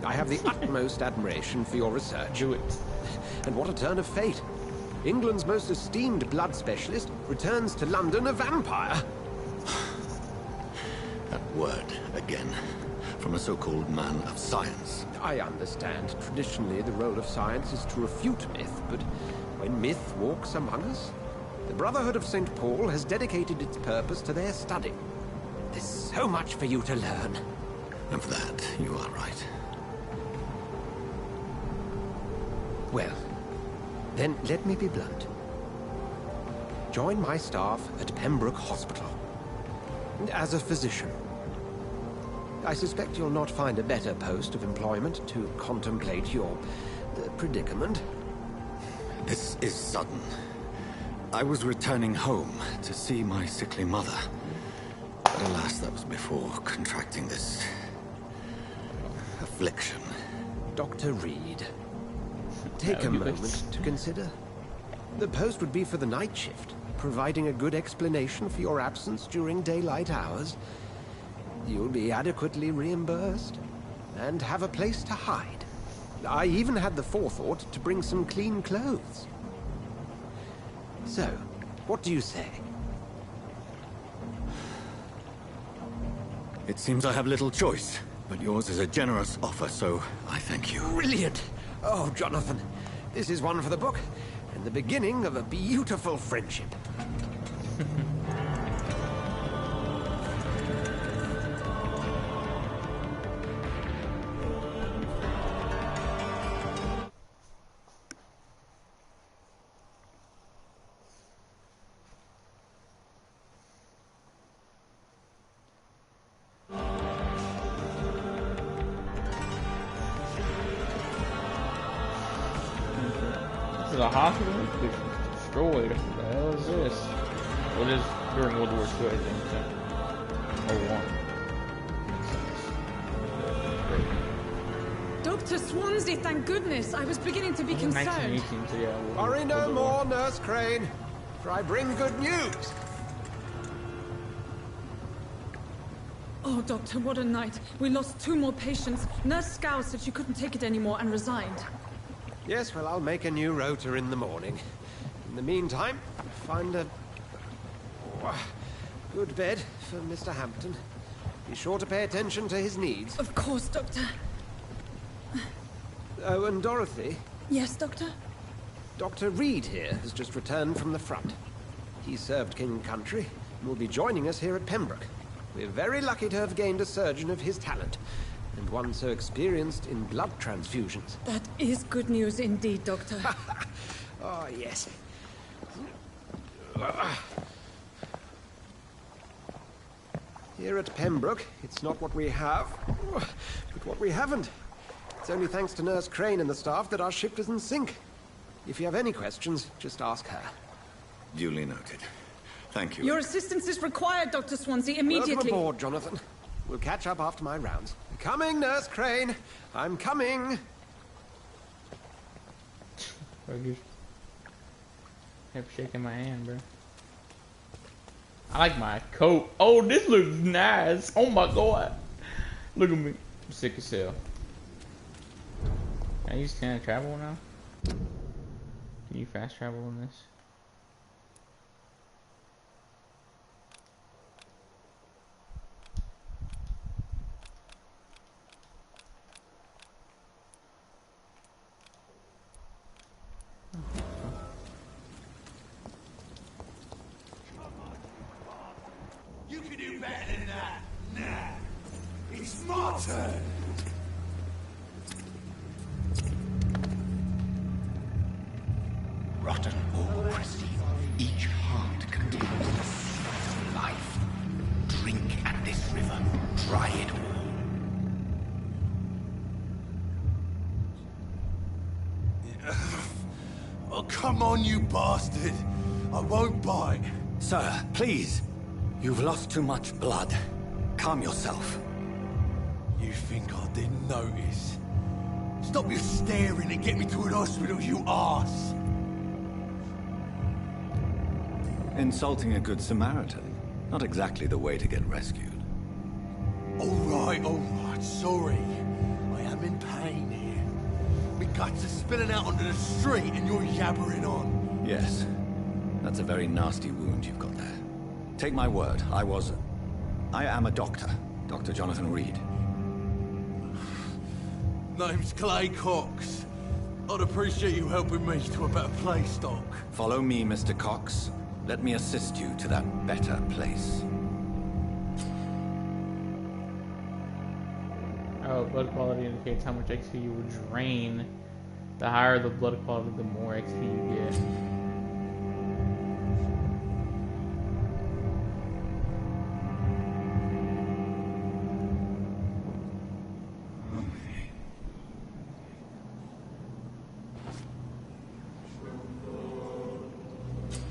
I have the utmost admiration for your research. Do it. And what a turn of fate. England's most esteemed blood specialist returns to London a vampire. That word, again. From a so-called man of science. I understand. Traditionally, the role of science is to refute myth, but when myth walks among us, the Brotherhood of St. Paul has dedicated its purpose to their study. There's so much for you to learn. Of that, you are right. Well, then let me be blunt. Join my staff at Pembroke Hospital. As a physician. I suspect you'll not find a better post of employment to contemplate your predicament. This is sudden. I was returning home to see my sickly mother. But alas, that was before contracting this... affliction. Dr. Reed, take a moment to consider. The post would be for the night shift, providing a good explanation for your absence during daylight hours. You'll be adequately reimbursed, and have a place to hide. I even had the forethought to bring some clean clothes. So, what do you say? It seems I have little choice, but yours is a generous offer, so I thank you. Brilliant! Oh, Jonathan, this is one for the book, and the beginning of a beautiful friendship. This is a hospital? It's destroyed. What the hell is this? What is during World War II, I think. So. Or 1. Dr. Swansea, thank goodness. I was beginning to be concerned. 1918, so yeah. Worry no more, Nurse Crane, for I bring good news. Oh, Doctor, what a night. We lost 2 more patients. Nurse Scow said she couldn't take it anymore and resigned. Yes, well, I'll make a new rota in the morning. In the meantime, find a good bed for Mr. Hampton. Be sure to pay attention to his needs. Of course, Doctor. Oh, and Dorothy? Yes, Doctor? Dr. Reed here has just returned from the front. He served King and Country and will be joining us here at Pembroke. We're very lucky to have gained a surgeon of his talent, and one so experienced in blood transfusions. That is good news indeed, Doctor. Oh, yes. Here at Pembroke, it's not what we have, but what we haven't. It's only thanks to Nurse Crane and the staff that our ship doesn't sink. If you have any questions, just ask her. Duly noted. Thank you. Your assistance is required, Dr. Swansea, immediately. Welcome aboard, Jonathan. We'll catch up after my rounds. Coming, Nurse Crane. I'm coming. Bro, kept shaking my hand, bro. I like my coat. Oh, this looks nice. Oh my god. Look at me. I'm sick as hell. Can I use Can travel now? Can you fast travel in this? You can do better than that. Nah. It's my turn. Rotten or pristine, each heart contains the sweat of life. Drink at this river, try it all. Oh, come on, you bastard. I won't bite. Sir, please. You've lost too much blood. Calm yourself. You think I didn't notice? Stop your staring and get me to an hospital, you arse! Insulting a good Samaritan. Not exactly the way to get rescued. Alright, sorry. I am in pain here. My guts are spilling out onto the street and you're yabbering on. Yes. That's a very nasty wound you've got there. Take my word, I am a doctor. Dr. Jonathan Reed. Name's Clay Cox. I'd appreciate you helping me to a better place, Doc. Follow me, Mr. Cox. Let me assist you to that better place. Oh, blood quality indicates how much XP you will drain. The higher the blood quality, the more XP you get.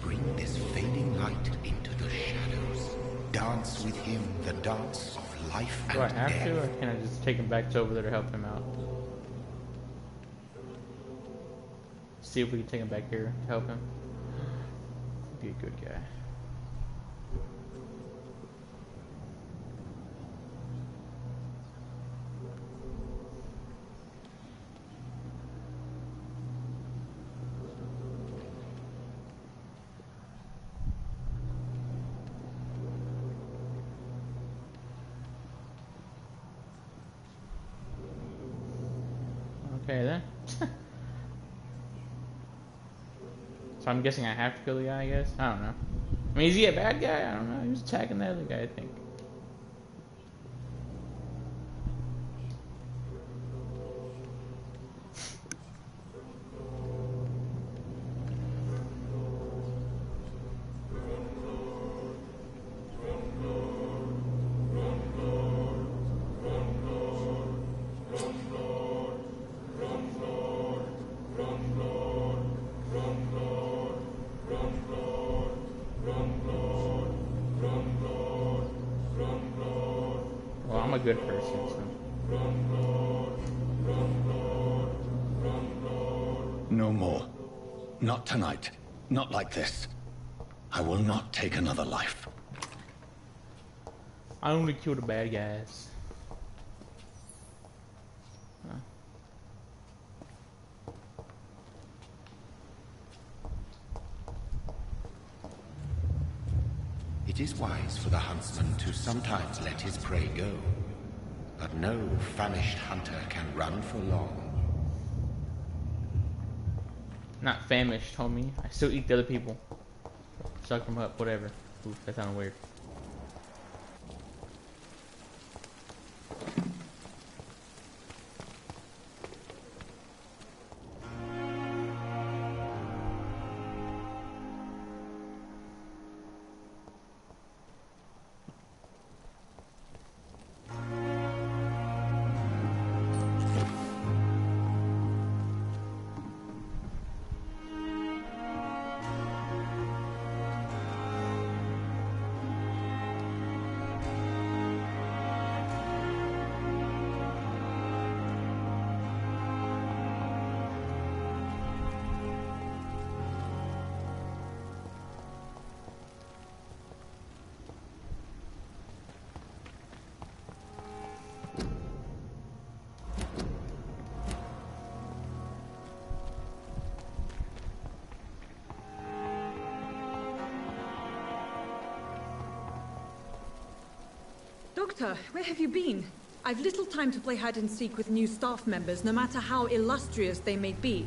Bring this fading light into the shadows. Dance with him the dance of life and Do I have death. to, or can I just take him back to over there to help him out? See if we can take him back here to help him. Be a good guy. Okay then. So I'm guessing I have to kill the guy, I guess? I don't know. I mean, is he a bad guy? I don't know. He was attacking the other guy, I think. Well, I'm a good person, so. No more. Not tonight. Not like this. I will not take another life. I only kill the bad guys. Huh. It is wise for the huntsman to sometimes let his prey go. But no famished hunter can run for long. Not famished, homie. I still eat the other people. Suck them up, whatever. Oof, that sounded weird. Doctor, where have you been? I've little time to play hide and seek with new staff members, no matter how illustrious they may be.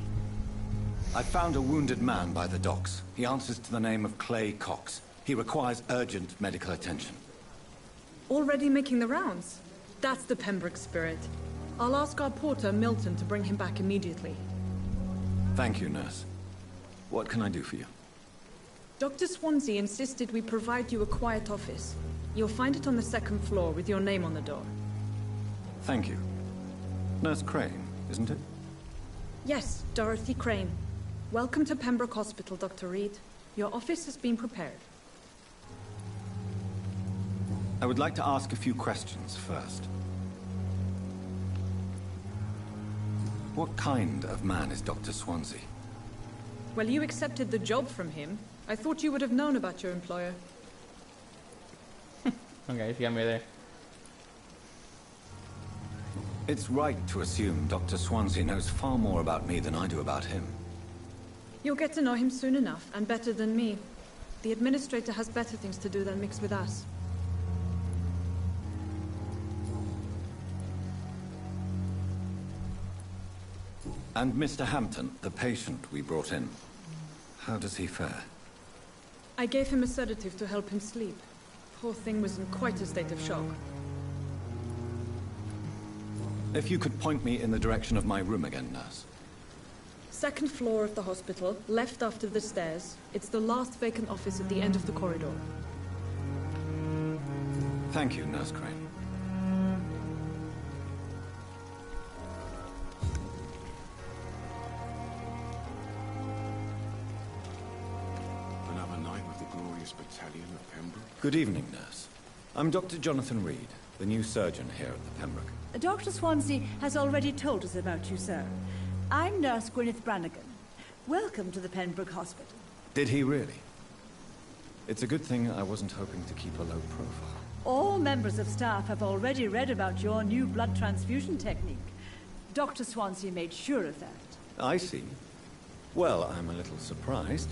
I found a wounded man by the docks. He answers to the name of Clay Cox. He requires urgent medical attention. Already making the rounds? That's the Pembroke spirit. I'll ask our porter, Milton, to bring him back immediately. Thank you, nurse. What can I do for you? Dr. Swansea insisted we provide you a quiet office. You'll find it on the second floor with your name on the door. Thank you. Nurse Crane, isn't it? Yes, Dorothy Crane. Welcome to Pembroke Hospital, Dr. Reed. Your office has been prepared. I would like to ask a few questions first. What kind of man is Dr. Swansea? Well, you accepted the job from him. I thought you would have known about your employer. Okay, you got me there. It's right to assume Dr. Swansea knows far more about me than I do about him. You'll get to know him soon enough, and better than me. The administrator has better things to do than mix with us. And Mr. Hampton, the patient we brought in, how does he fare? I gave him a sedative to help him sleep. Poor thing was in quite a state of shock. If you could point me in the direction of my room again, nurse. Second floor of the hospital, left after the stairs. It's the last vacant office at the end of the corridor. Thank you, Nurse Crane. Another night with the glorious battalion of Pembroke. Good evening, nurse. I'm Dr. Jonathan Reed, the new surgeon here at the Pembroke. Dr. Swansea has already told us about you, sir. I'm Nurse Gwyneth Brannigan. Welcome to the Pembroke Hospital. Did he really? It's a good thing I wasn't hoping to keep a low profile. All members of staff have already read about your new blood transfusion technique. Dr. Swansea made sure of that. I see. Well, I'm a little surprised,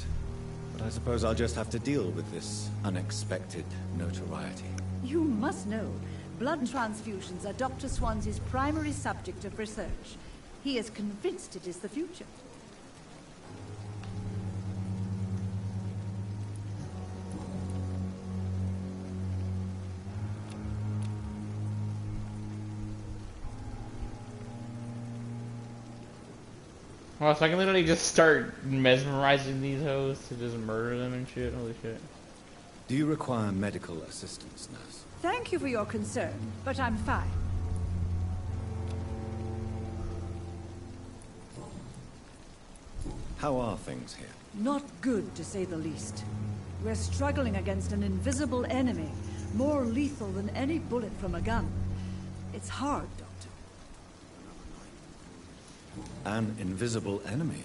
but I suppose I'll just have to deal with this unexpected notoriety. You must know, blood transfusions are Dr. Swansea's primary subject of research. He is convinced it is the future. Well, so I can literally just start mesmerizing these hoes to just murder them and shit. Holy shit. Do you require medical assistance, nurse? Thank you for your concern, but I'm fine. How are things here? Not good, to say the least. We're struggling against an invisible enemy, more lethal than any bullet from a gun. It's hard, Doctor. An invisible enemy?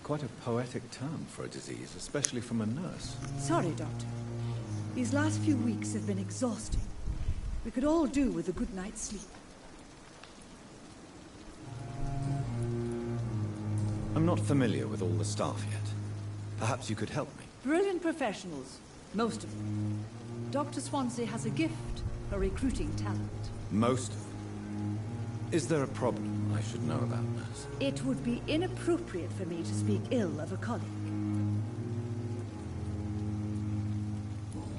Quite a poetic term for a disease, especially from a nurse. Sorry, Doctor. These last few weeks have been exhausting. We could all do with a good night's sleep. I'm not familiar with all the staff yet. Perhaps you could help me. Brilliant professionals, most of them. Dr. Swansea has a gift for recruiting talent. Most of them? Is there a problem I should know about, nurse? It would be inappropriate for me to speak ill of a colleague.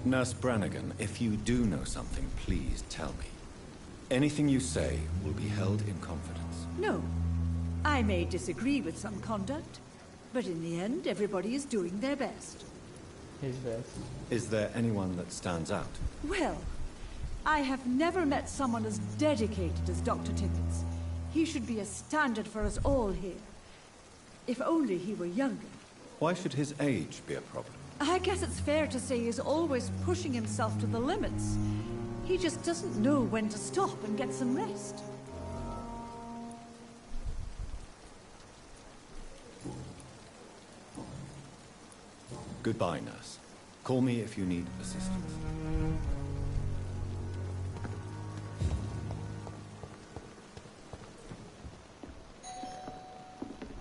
Nurse Brannigan, if you do know something, please tell me. Anything you say will be held in confidence. No. I may disagree with some conduct, but in the end, everybody is doing their best. His best. Is there anyone that stands out? Well, I have never met someone as dedicated as Dr. Tippins. He should be a standard for us all here. If only he were younger. Why should his age be a problem? I guess it's fair to say he's always pushing himself to the limits. He just doesn't know when to stop and get some rest. Goodbye, nurse. Call me if you need assistance.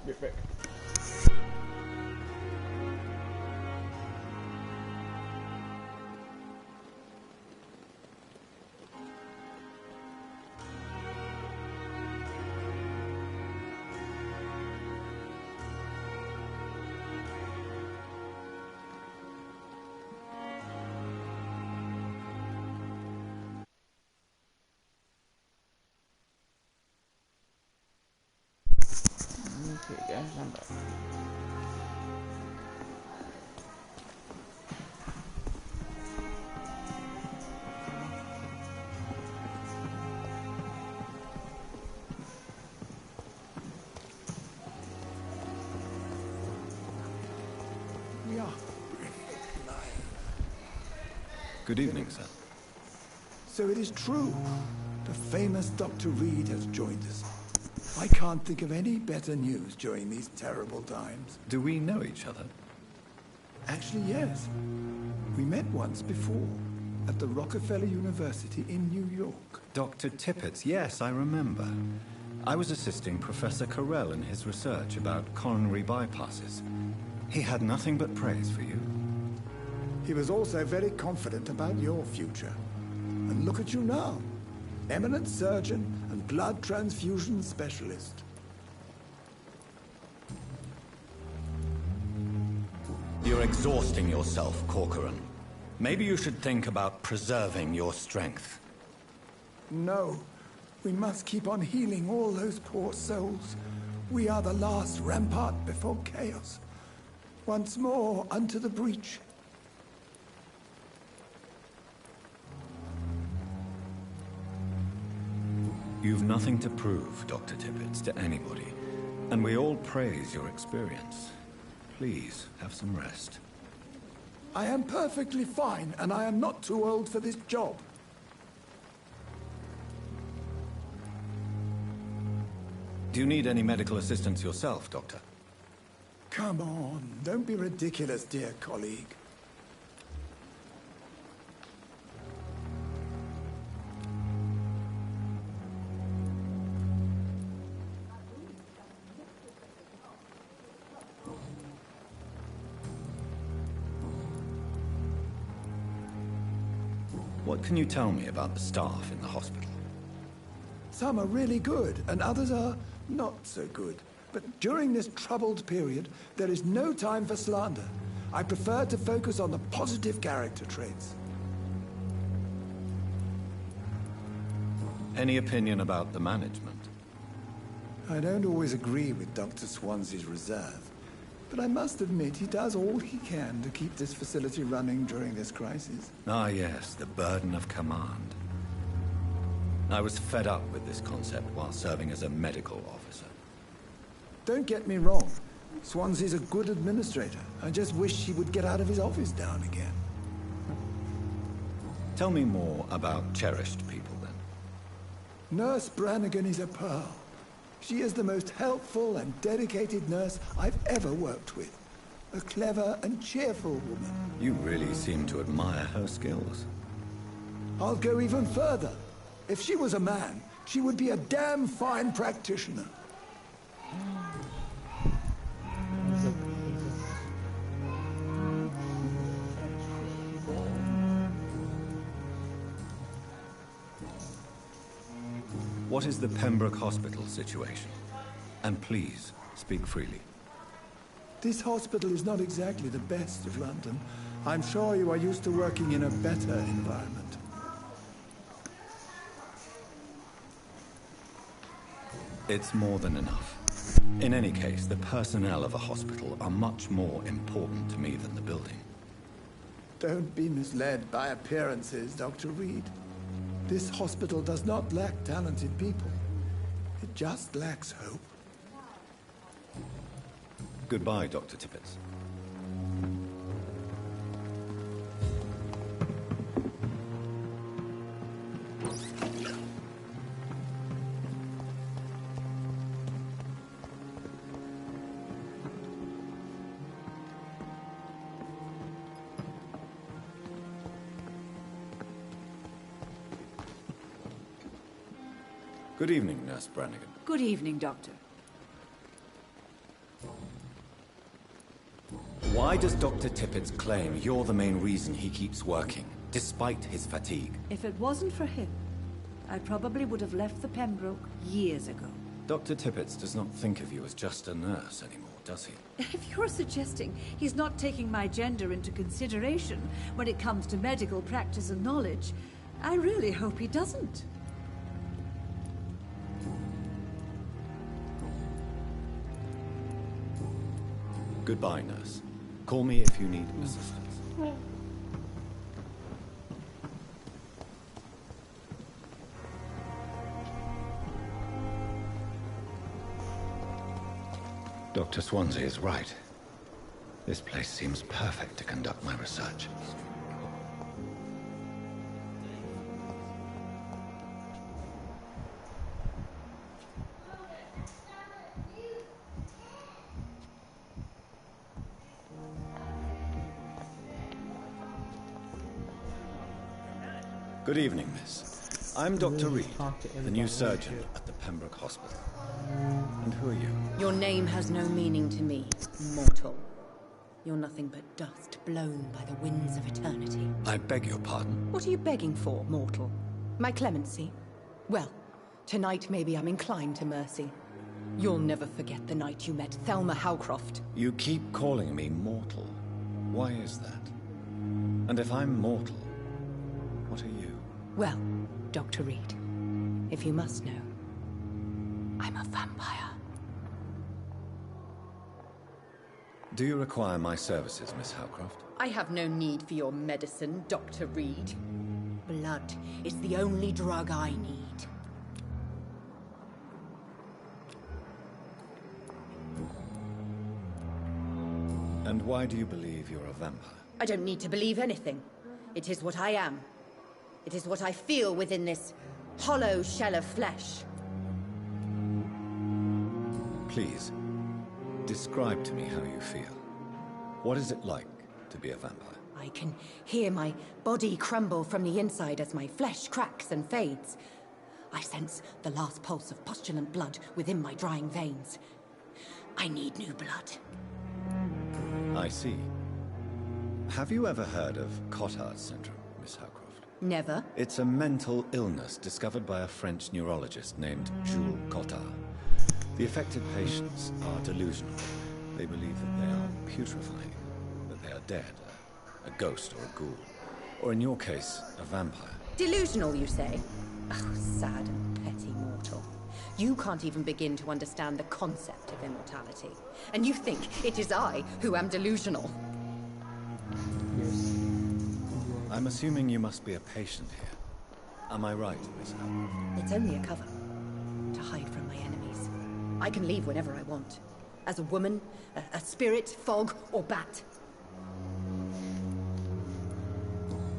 Get back. Okay, guys, I'm back. We are. Good evening, sir. So it is true. The famous Dr. Reed has joined us. I can't think of any better news during these terrible times. Do we know each other? Actually, yes. We met once before, at the Rockefeller University in New York. Dr. Tippett, yes, I remember. I was assisting Professor Carell in his research about coronary bypasses. He had nothing but praise for you. He was also very confident about your future. And look at you now. Eminent surgeon and blood transfusion specialist. You're exhausting yourself, Corcoran. Maybe you should think about preserving your strength. No. We must keep on healing all those poor souls. We are the last rampart before chaos. Once more unto the breach. You've nothing to prove, Dr. Tippett, to anybody. And we all praise your experience. Please, have some rest. I am perfectly fine, and I am not too old for this job. Do you need any medical assistance yourself, Doctor? Come on, don't be ridiculous, dear colleague. What can you tell me about the staff in the hospital? Some are really good, and others are not so good. But during this troubled period, there is no time for slander. I prefer to focus on the positive character traits. Any opinion about the management? I don't always agree with Dr. Swansea's reserve, but I must admit he does all he can to keep this facility running during this crisis. Ah, yes, the burden of command. I was fed up with this concept while serving as a medical officer. Don't get me wrong. Swansea's a good administrator. I just wish he would get out of his office now and again. Tell me more about cherished people, then. Nurse Brannigan is a pearl. She is the most helpful and dedicated nurse I've ever worked with. A clever and cheerful woman. You really seem to admire her skills. I'll go even further. If she was a man, she would be a damn fine practitioner. What is the Pembroke Hospital situation? And please, speak freely. This hospital is not exactly the best of London. I'm sure you are used to working in a better environment. It's more than enough. In any case, the personnel of a hospital are much more important to me than the building. Don't be misled by appearances, Dr. Reed. This hospital does not lack talented people. It just lacks hope. Goodbye, Dr. Tippett. Good evening, Nurse Brannigan. Good evening, Doctor. Why does Dr. Tippett claim you're the main reason he keeps working, despite his fatigue? If it wasn't for him, I probably would have left the Pembroke years ago. Dr. Tippett does not think of you as just a nurse anymore, does he? If you're suggesting he's not taking my gender into consideration when it comes to medical practice and knowledge, I really hope he doesn't. Goodbye, nurse. Call me if you need assistance. Dr. Swansea is right. This place seems perfect to conduct my research. Good evening, miss. I'm Dr. Reed, the new surgeon at the Pembroke Hospital. And who are you? Your name has no meaning to me, mortal. You're nothing but dust blown by the winds of eternity. I beg your pardon? What are you begging for, mortal? My clemency? Well, tonight maybe I'm inclined to mercy. You'll never forget the night you met Thelma Howcroft. You keep calling me mortal. Why is that? And if I'm mortal, what are you? Well, Dr. Reed, if you must know, I'm a vampire. Do you require my services, Miss Howcroft? I have no need for your medicine, Dr. Reed. Blood is the only drug I need. And why do you believe you're a vampire? I don't need to believe anything. It is what I am. It is what I feel within this hollow shell of flesh. Please, describe to me how you feel. What is it like to be a vampire? I can hear my body crumble from the inside as my flesh cracks and fades. I sense the last pulse of postulant blood within my drying veins. I need new blood. I see. Have you ever heard of Cotard syndrome, Miss Howcroft? Never. It's a mental illness discovered by a French neurologist named Jules Cotard. The affected patients are delusional. They believe that they are putrefying, that they are dead, a ghost or a ghoul, or in your case, a vampire. Delusional, you say? Oh, sad and petty mortal. You can't even begin to understand the concept of immortality. And you think it is I who am delusional. Yes. I'm assuming you must be a patient here. Am I right, Miss Howcroft? It's only a cover. To hide from my enemies. I can leave whenever I want. As a woman, a spirit, fog, or bat.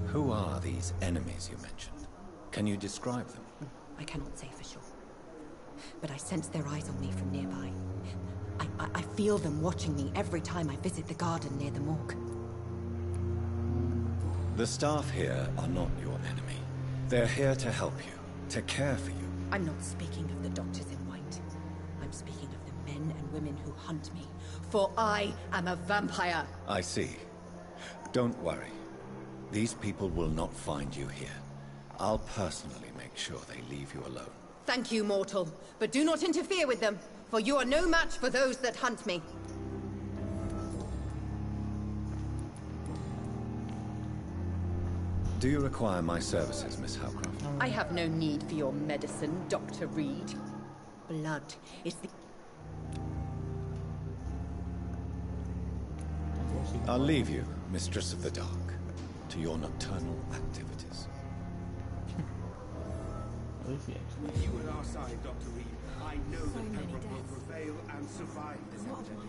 Who are these enemies you mentioned? Can you describe them? I cannot say for sure. But I sense their eyes on me from nearby. I feel them watching me every time I visit the garden near the morgue. The staff here are not your enemy. They're here to help you, to care for you. I'm not speaking of the doctors in white. I'm speaking of the men and women who hunt me. For I am a vampire. I see. Don't worry. These people will not find you here. I'll personally make sure they leave you alone. Thank you, mortal. But do not interfere with them, for you are no match for those that hunt me. Do you require my services, Miss Howcroft? I have no need for your medicine, Dr. Reed. Blood is the... I'll leave you, Mistress of the Dark, to your nocturnal activities. You at our side, Dr. Reed. I know that Pembroke will prevail and survive this epidemic.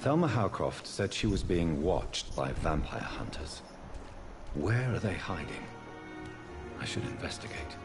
Thelma Howcroft said she was being watched by vampire hunters. Where are they hiding? I should investigate.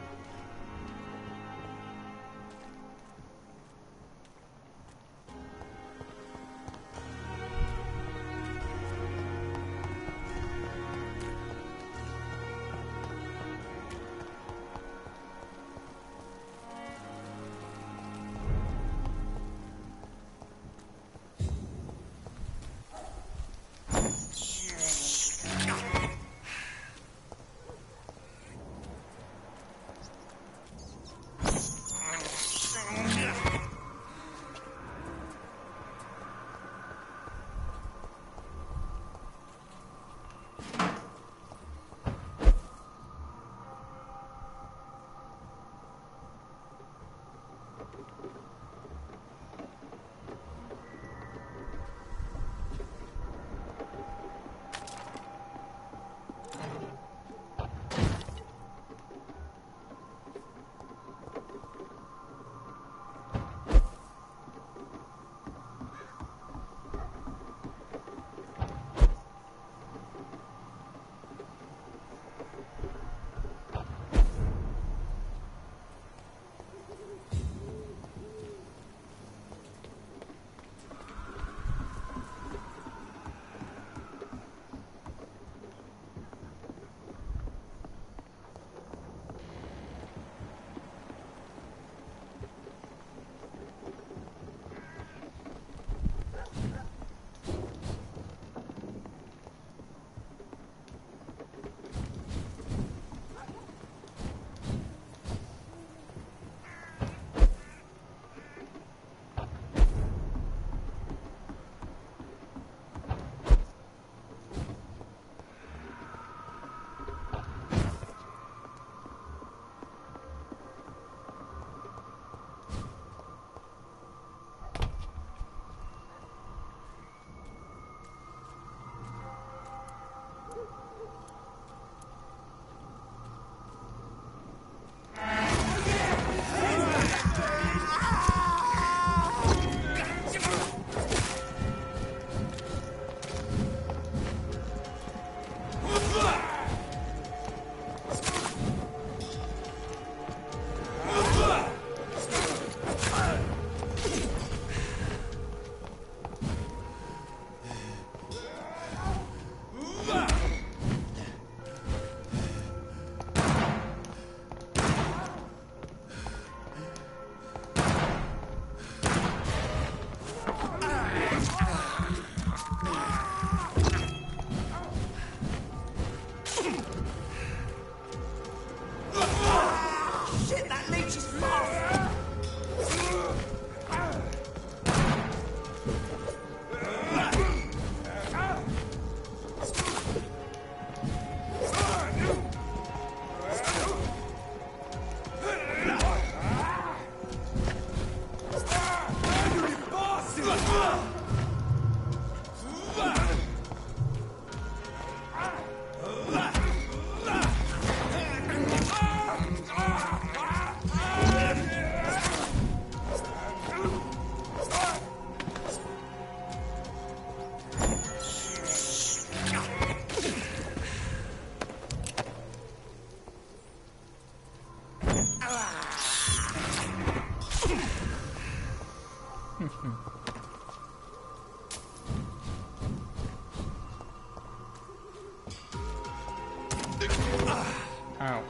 Ow.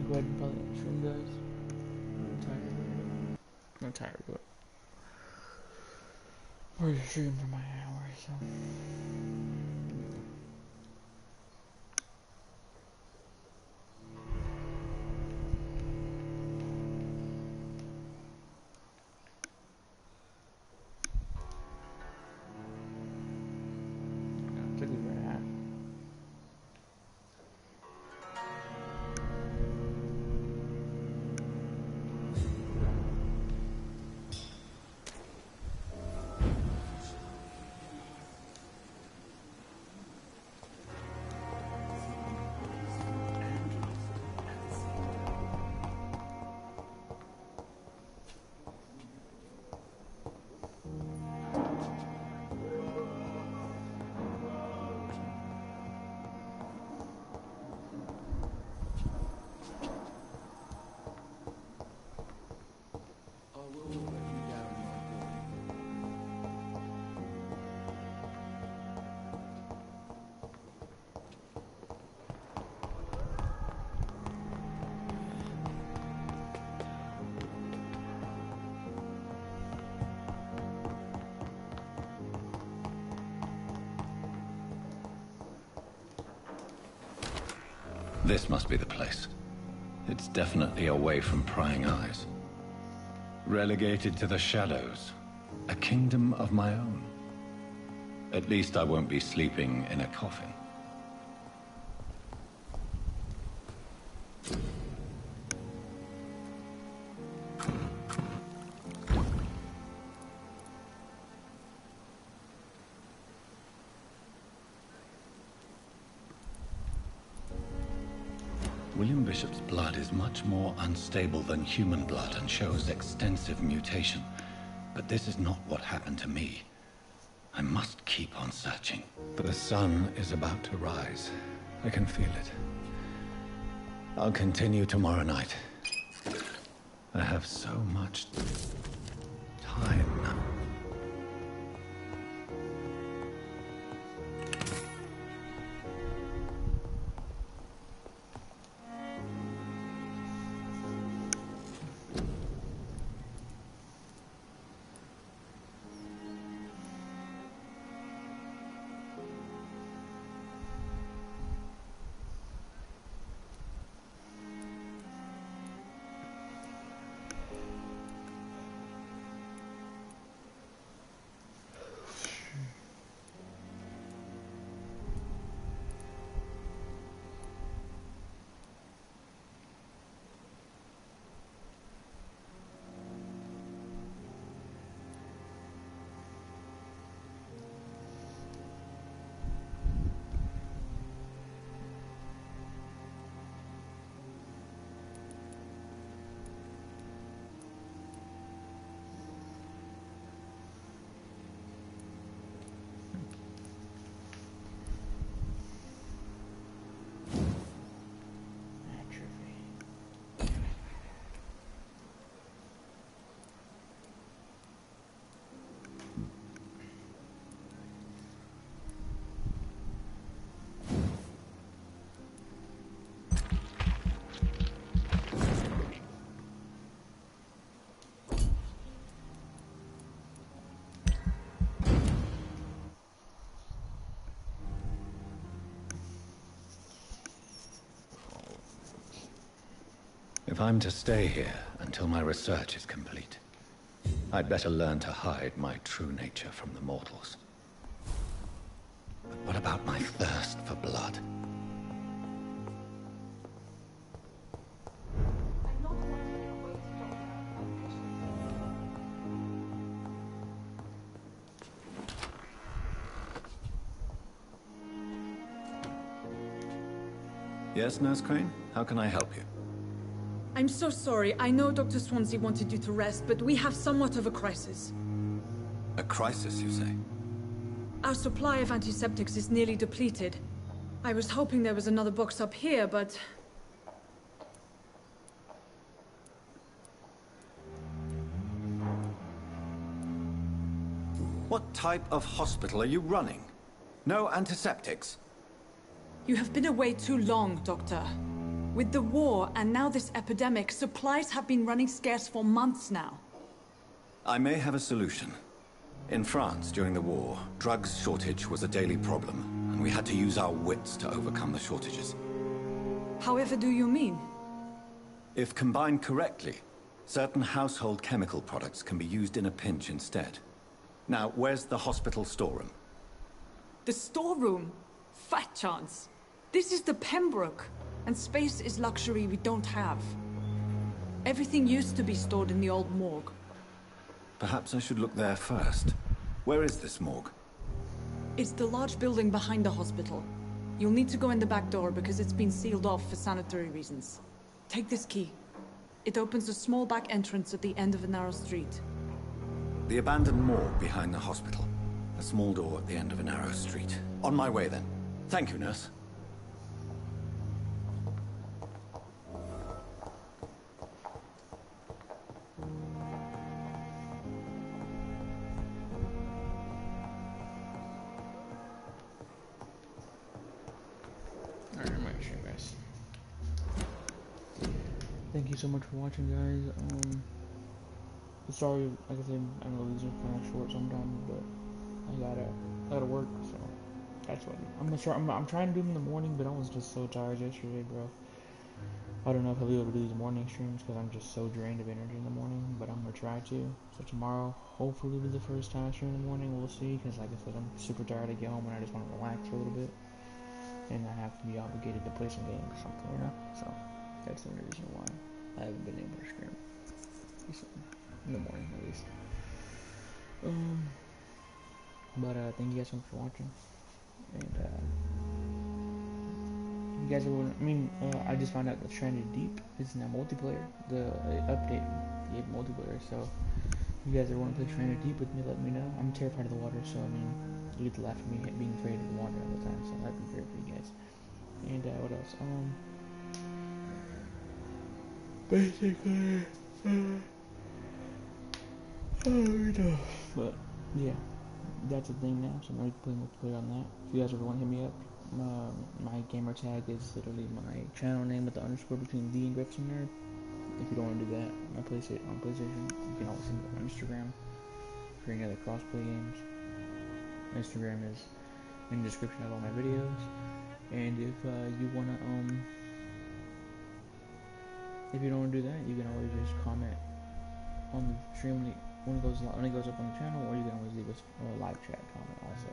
go ahead and probably end the stream, guys. I'm tired. Not tired, but we're streaming for my hour, so. This must be the place. It's definitely away from prying eyes. Relegated to the shadows. A kingdom of my own. At least I won't be sleeping in a coffin. William Bishop's blood is much more unstable than human blood and shows extensive mutation. But this is not what happened to me. I must keep on searching. The sun is about to rise. I can feel it. I'll continue tomorrow night. I have so much time now. If I'm to stay here until my research is complete, I'd better learn to hide my true nature from the mortals. But what about my thirst for blood? Yes, Nurse Crane? How can I help you? I'm so sorry. I know Dr. Swansea wanted you to rest, but we have somewhat of a crisis. A crisis, you say? Our supply of antiseptics is nearly depleted. I was hoping there was another box up here, but... What type of hospital are you running? No antiseptics? You have been away too long, Doctor. With the war and now this epidemic, supplies have been running scarce for months now. I may have a solution. In France, during the war, drugs shortage was a daily problem, and we had to use our wits to overcome the shortages. However do you mean? If combined correctly, certain household chemical products can be used in a pinch instead. Now, where's the hospital storeroom? The storeroom? Fat chance. This is the Pembroke, and space is luxury we don't have. Everything used to be stored in the old morgue. Perhaps I should look there first. Where is this morgue? It's the large building behind the hospital. You'll need to go in the back door because it's been sealed off for sanitary reasons. Take this key. It opens a small back entrance at the end of a narrow street. The abandoned morgue behind the hospital. A small door at the end of a narrow street. On my way then. Thank you, nurse. Thank you so much for watching, guys. Sorry, like I said, I know these are kind of short sometimes, but I gotta work, so that's what I'm trying to do them in the morning, but I was just so tired yesterday, bro. I don't know if I'll be able to do these morning streams because I'm just so drained of energy in the morning, but I'm gonna try to. So tomorrow, hopefully, will be the first time I stream in the morning. We'll see, because like I said, I'm super tired to get home and I just want to relax for a little bit, and I have to be obligated to play some games or something, you know. So that's the only reason why I haven't been able to stream recently, in the morning at least. But thank you guys so much for watching, and you guys are. I just found out that Stranded Deep is now multiplayer. The update gave multiplayer, so if you guys ever want to play Stranded Deep with me, let me know. I'm terrified of the water, so you get to laugh at me being afraid of the water all the time, so that'd be great for you guys. And what else? Basically, but yeah, that's a thing now, so I'm ready to play multiplayer on that. If you guys ever want to hit me up, my gamer tag is literally my channel name with the underscore between D and Grips in there. If you don't want to do that, on PlayStation, you can always send it on Instagram for any other crossplay games. Instagram is in the description of all my videos, and if you wanna if you don't want to do that, you can always just comment on the stream when it goes up on the channel, or you can always leave a live chat comment also.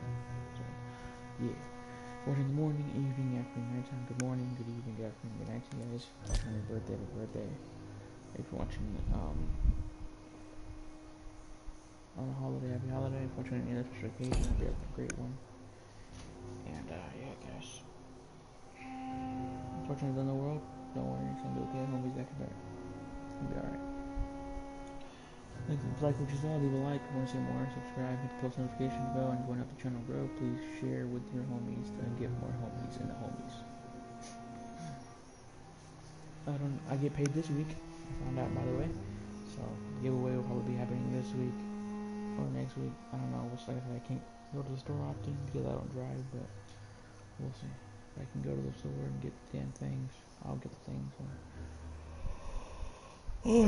So yeah, watching the morning, evening, afternoon, nighttime. Good morning, good evening, good afternoon, good night to you guys. Happy birthday. If you're watching on a holiday, happy holiday. If you're watching any other special occasion, hope you have a great one. And yeah, guys. Unfortunately, in the world, don't worry, it's gonna be okay. Homie's got your back. It'll be alright. If you like what you saw, leave a like. If you want to see more, subscribe, hit the post notification bell, and if you want to help the channel grow, please share with your homies and get more homies in the homies. I get paid this week. I found out, by the way. So the giveaway will probably be happening this week or next week. I don't know. Like I said, I can't go to the store often because I don't drive, but we'll see. If I can go to the store and get the damn things, I'll get the things. Oh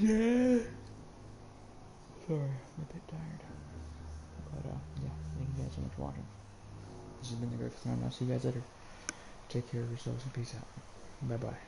yeah. Sorry, I'm a bit tired. But yeah, thank you guys so much for watching. This has been the Great Time. I'll see you guys later. Take care of yourselves and peace out. Bye bye.